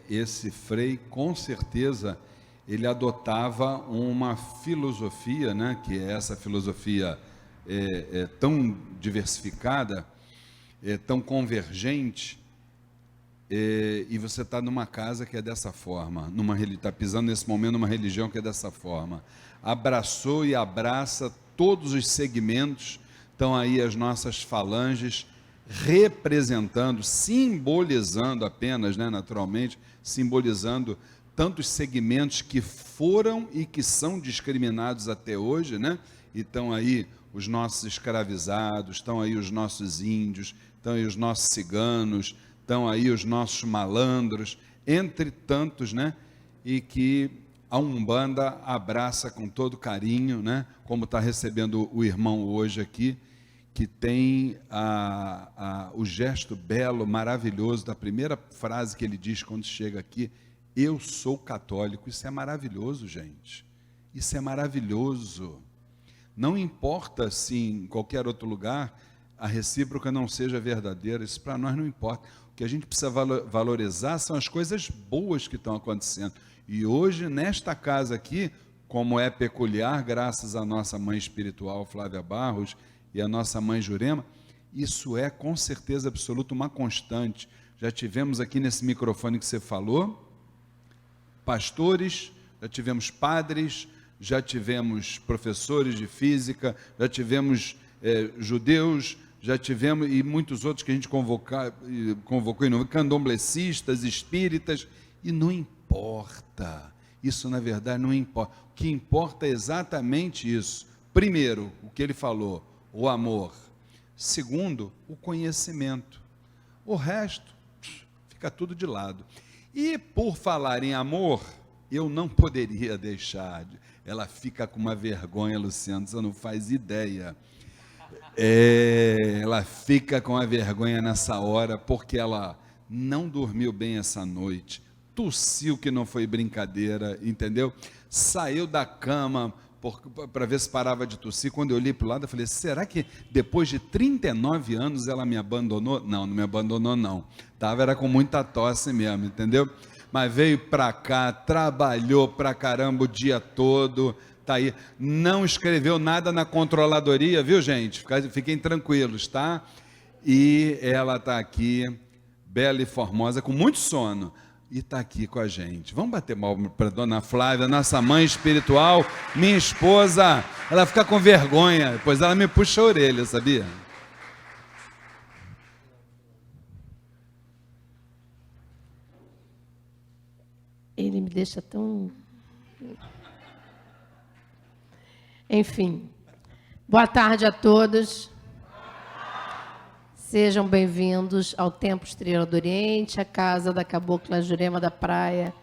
esse frei, com certeza, ele adotava uma filosofia, né, que é essa filosofia tão diversificada, tão convergente, e você está numa casa que é dessa forma, está pisando nesse momento numa religião que é dessa forma. Abraçou e abraça todos os segmentos, estão aí as nossas falanges, representando, simbolizando apenas, né, naturalmente, simbolizando tantos segmentos que foram e que são discriminados até hoje, né? E estão aí os nossos escravizados, estão aí os nossos índios, estão aí os nossos ciganos, estão aí os nossos malandros, entre tantos, né? E que a Umbanda abraça com todo carinho, né? Como está recebendo o irmão hoje aqui, que tem o gesto belo, maravilhoso, da primeira frase que ele diz quando chega aqui: eu sou católico. Isso é maravilhoso, gente. Isso é maravilhoso. Não importa se em qualquer outro lugar a recíproca não seja verdadeira, isso para nós não importa. O que a gente precisa valorizar são as coisas boas que estão acontecendo. E hoje, nesta casa aqui, como é peculiar, graças à nossa mãe espiritual, Flávia Barros, e à nossa mãe Jurema, isso é com certeza absoluta uma constante. Já tivemos aqui nesse microfone que você falou, pastores, já tivemos padres, já tivemos professores de física, já tivemos judeus, já tivemos, e muitos outros que a gente convocou, candomblecistas, espíritas, e não importa, isso na verdade não importa. O que importa é exatamente isso. Primeiro, o que ele falou, o amor. Segundo, o conhecimento. O resto, fica tudo de lado. E por falar em amor, eu não poderia deixar, ela fica com uma vergonha, Luciano, você não faz ideia. Ela fica com a vergonha nessa hora, porque ela não dormiu bem essa noite, tossiu que não foi brincadeira, entendeu? Saiu da cama para ver se parava de tossir. Quando eu olhei para o lado, eu falei: será que depois de 39 anos ela me abandonou? Não, não me abandonou não, era com muita tosse mesmo, entendeu? Mas veio para cá, trabalhou pra caramba o dia todo, tá aí, não escreveu nada na controladoria, viu, gente? Fiquem tranquilos, tá? E ela está aqui, bela e formosa, com muito sono, e está aqui com a gente. Vamos bater palma para dona Flávia, nossa mãe espiritual, minha esposa. Ela fica com vergonha, pois ela me puxa a orelha, sabia? Ele me deixa tão... Enfim, boa tarde a todos. Sejam bem-vindos ao Templo Estrela do Oriente, a casa da Cabocla Jurema da Praia,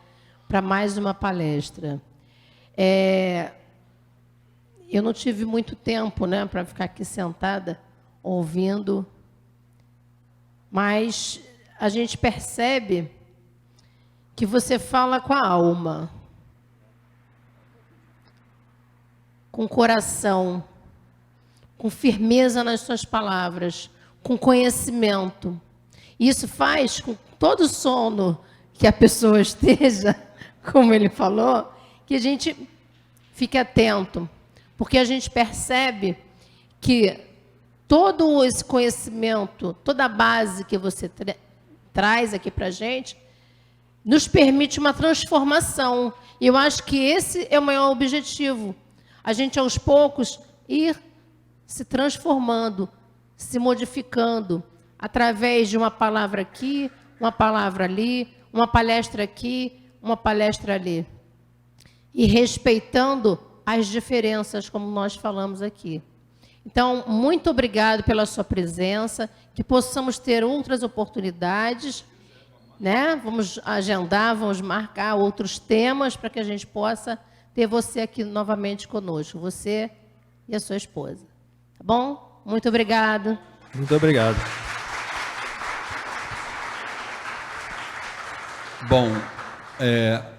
para mais uma palestra. Eu não tive muito tempo, né, para ficar aqui sentada, ouvindo, mas a gente percebe que você fala com a alma, com coração, com firmeza nas suas palavras, com conhecimento. Isso faz com todo sono que a pessoa esteja, como ele falou, que a gente fique atento, porque a gente percebe que todo esse conhecimento, toda a base que você traz aqui para a gente, nos permite uma transformação. E eu acho que esse é o maior objetivo. a gente aos poucos ir se transformando, se modificando, através de uma palavra aqui, uma palavra ali, uma palestra aqui, uma palestra ali. E respeitando as diferenças, como nós falamos aqui. Então, muito obrigado pela sua presença, que possamos ter outras oportunidades, né? Vamos agendar, vamos marcar outros temas para que a gente possa ter você aqui novamente conosco, você e a sua esposa. Tá bom? Muito obrigado. Muito obrigado. Bom,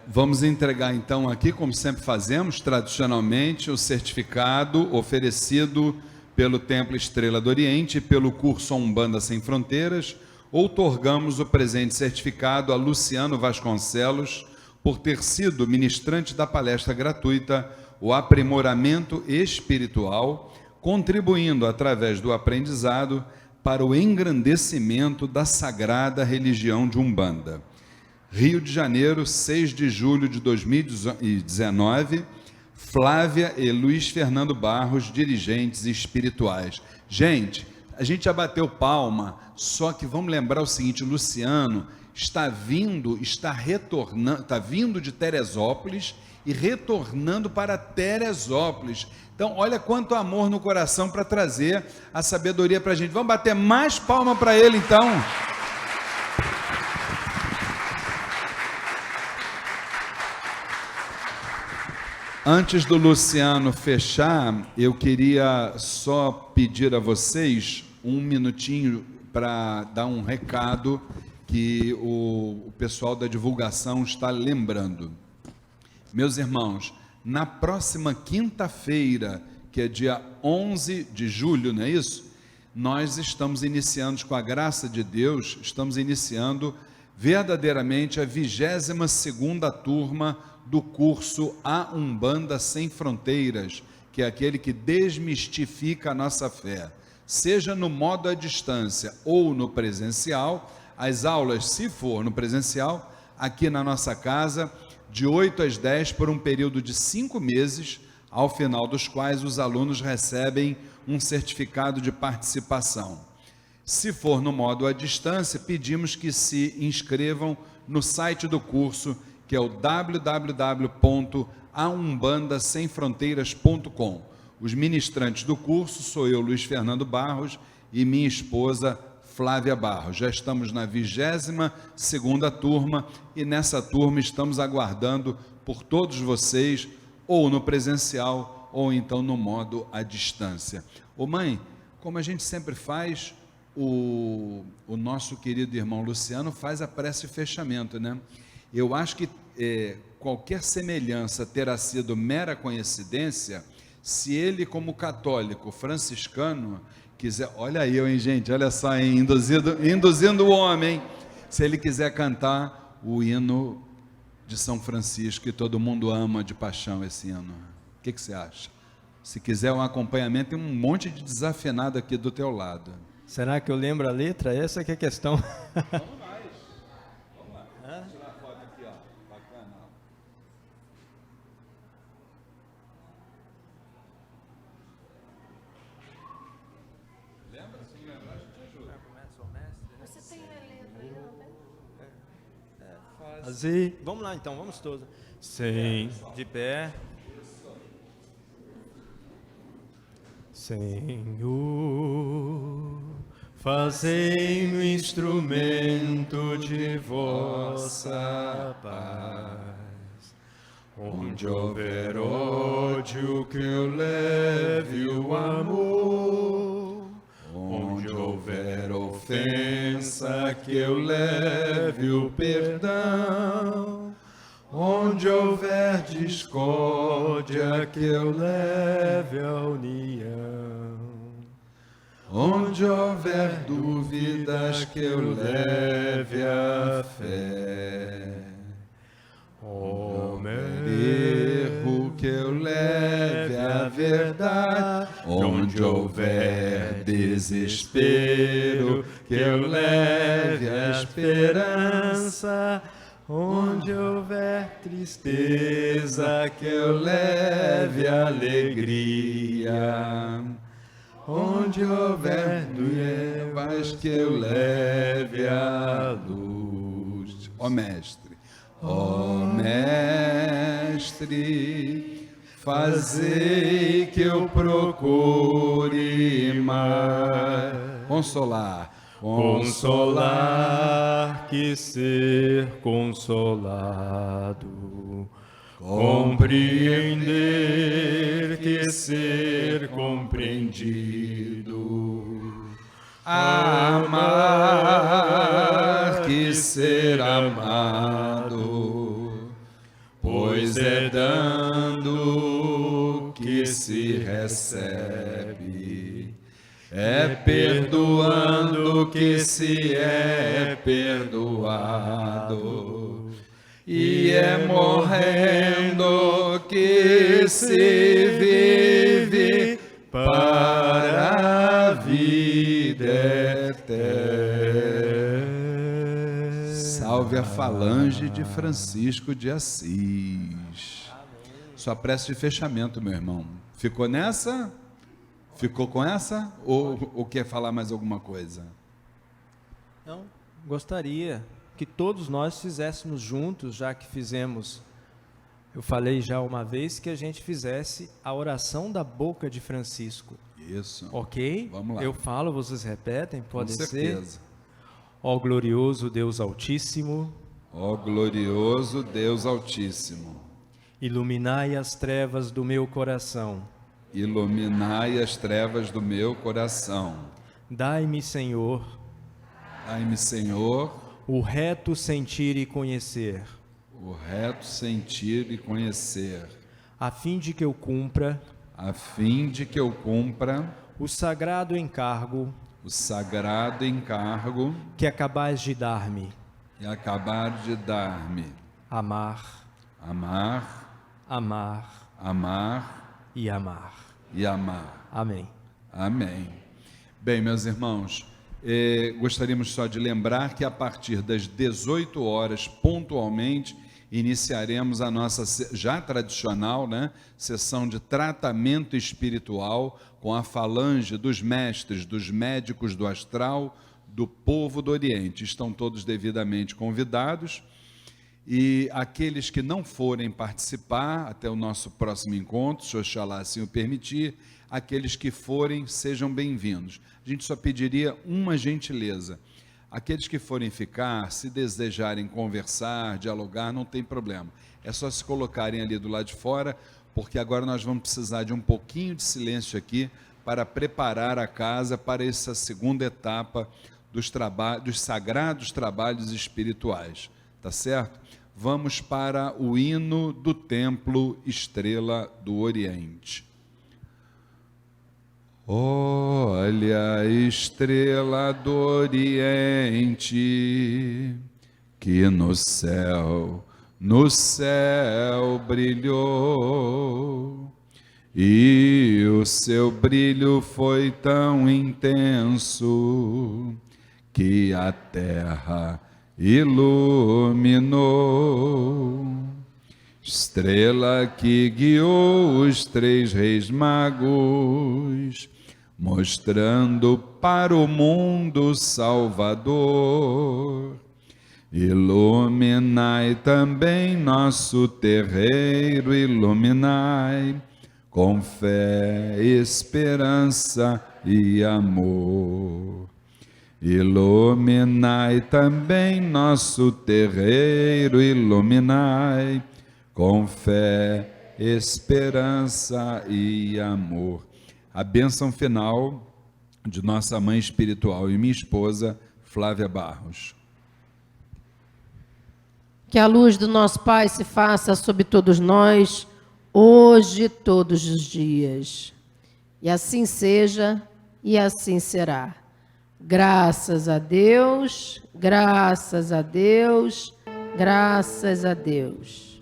vamos entregar então aqui, como sempre fazemos, tradicionalmente, o certificado oferecido pelo Templo Estrela do Oriente e pelo curso Umbanda Sem Fronteiras. Outorgamos o presente certificado a Luciano Vasconcelos por ter sido ministrante da palestra gratuita O Aprimoramento Espiritual, contribuindo através do aprendizado para o engrandecimento da sagrada religião de Umbanda. Rio de Janeiro, 6 de julho de 2019, Flávia e Luiz Fernando Barros, dirigentes espirituais. Gente, a gente já bateu palma, só que vamos lembrar o seguinte, o Luciano está vindo de Teresópolis e retornando para Teresópolis. Então, olha quanto amor no coração para trazer a sabedoria para a gente. Vamos bater mais palma para ele, então. Antes do Luciano fechar, eu queria só pedir a vocês um minutinho para dar um recado que o pessoal da divulgação está lembrando. Meus irmãos, na próxima quinta-feira, que é dia 11 de julho, não é isso? Nós estamos iniciando, com a graça de Deus, estamos iniciando verdadeiramente a 22ª turma do curso A Umbanda Sem Fronteiras, que é aquele que desmistifica a nossa fé. Seja no modo à distância ou no presencial, as aulas, se for no presencial, aqui na nossa casa, de 8 às 10, por um período de 5 meses, ao final dos quais os alunos recebem um certificado de participação. Se for no modo à distância, pedimos que se inscrevam no site do curso, que é o www.aumbandasemfronteiras.com. Os ministrantes do curso sou eu, Luiz Fernando Barros, e minha esposa, Flávia Barros. Já estamos na 22ª turma e nessa turma estamos aguardando por todos vocês, ou no presencial, ou então no modo à distância. Ô mãe, como a gente sempre faz, o nosso querido irmão Luciano faz a prece de fechamento, né? Eu acho que qualquer semelhança terá sido mera coincidência se ele, como católico franciscano, quiser, olha aí, hein, gente, olha só, hein, induzindo o homem, se ele quiser cantar o hino de São Francisco, que todo mundo ama de paixão esse hino. O que você acha? Se quiser um acompanhamento, tem um monte de desafinado aqui do teu lado. Será que eu lembro a letra? Essa que é a questão. Vamos lá. Vamos tirar a foto aqui, ó. Bacana. Lembra? Se lembrar, a gente ajuda. Você tem a letra aí, Fazer. Vamos lá então, vamos todos. Sim, de pé. Senhor, fazei-me instrumento de vossa paz. Onde houver ódio, que eu leve o amor. Onde houver ofensa, que eu leve o perdão. Onde houver discórdia, que eu leve a união. Onde houver dúvidas, que eu leve a fé. Onde erro, que eu leve a verdade. Onde houver desespero, que eu leve a esperança. Onde houver tristeza, que eu leve alegria. Onde houver trevas, que eu leve a luz. Ó Mestre, ó Mestre, fazei que eu procure mais consolar, que ser consolado, compreender que ser compreendido, amar que ser amado, pois é dando que se recebe, é perdoando que se é perdoado, e é morrendo que se vive para a vida eterna. Salve a falange de Francisco de Assis. Sua prece de fechamento, meu irmão. Ficou nessa? Ficou com essa? Ou quer falar mais alguma coisa? Não, gostaria que todos nós fizéssemos juntos, já que fizemos, eu falei já uma vez, que a gente fizesse a oração da boca de Francisco. Isso. Ok? Vamos lá. Eu falo, vocês repetem, pode ser? Com certeza. Ó glorioso Deus Altíssimo, Ó glorioso Deus Altíssimo, iluminai as trevas do meu coração. iluminai as trevas do meu coração. Dai-me, Senhor, o reto sentir e conhecer, o reto sentir e conhecer, a fim de que eu cumpra o sagrado encargo que acabais de dar-me, amar, e amar. Amém. Amém. Bem, meus irmãos, gostaríamos só de lembrar que a partir das 18 horas, pontualmente, iniciaremos a nossa já tradicional, sessão de tratamento espiritual com a falange dos mestres, dos médicos do astral, do povo do Oriente. Estão todos devidamente convidados. E aqueles que não forem participar até o nosso próximo encontro, se Oxalá assim o permitir, aqueles que forem, sejam bem-vindos. A gente só pediria uma gentileza. Aqueles que forem ficar, se desejarem conversar, dialogar, não tem problema. É só se colocarem ali do lado de fora, porque agora nós vamos precisar de um pouquinho de silêncio aqui para preparar a casa para essa segunda etapa dos sagrados trabalhos espirituais. Tá certo? Vamos para o hino do Templo Estrela do Oriente. Olha a estrela do Oriente, que no céu brilhou, e o seu brilho foi tão intenso, que a terra iluminou. Estrela que guiou os 3 reis magos, mostrando para o mundo Salvador. Iluminai também nosso terreiro, iluminai com fé, esperança e amor. Iluminai também nosso terreiro, iluminai com fé, esperança e amor. A bênção final de nossa mãe espiritual e minha esposa, Flávia Barros. Que a luz do nosso Pai se faça sobre todos nós, hoje e todos os dias. E assim seja, e assim será. Graças a Deus, graças a Deus, graças a Deus.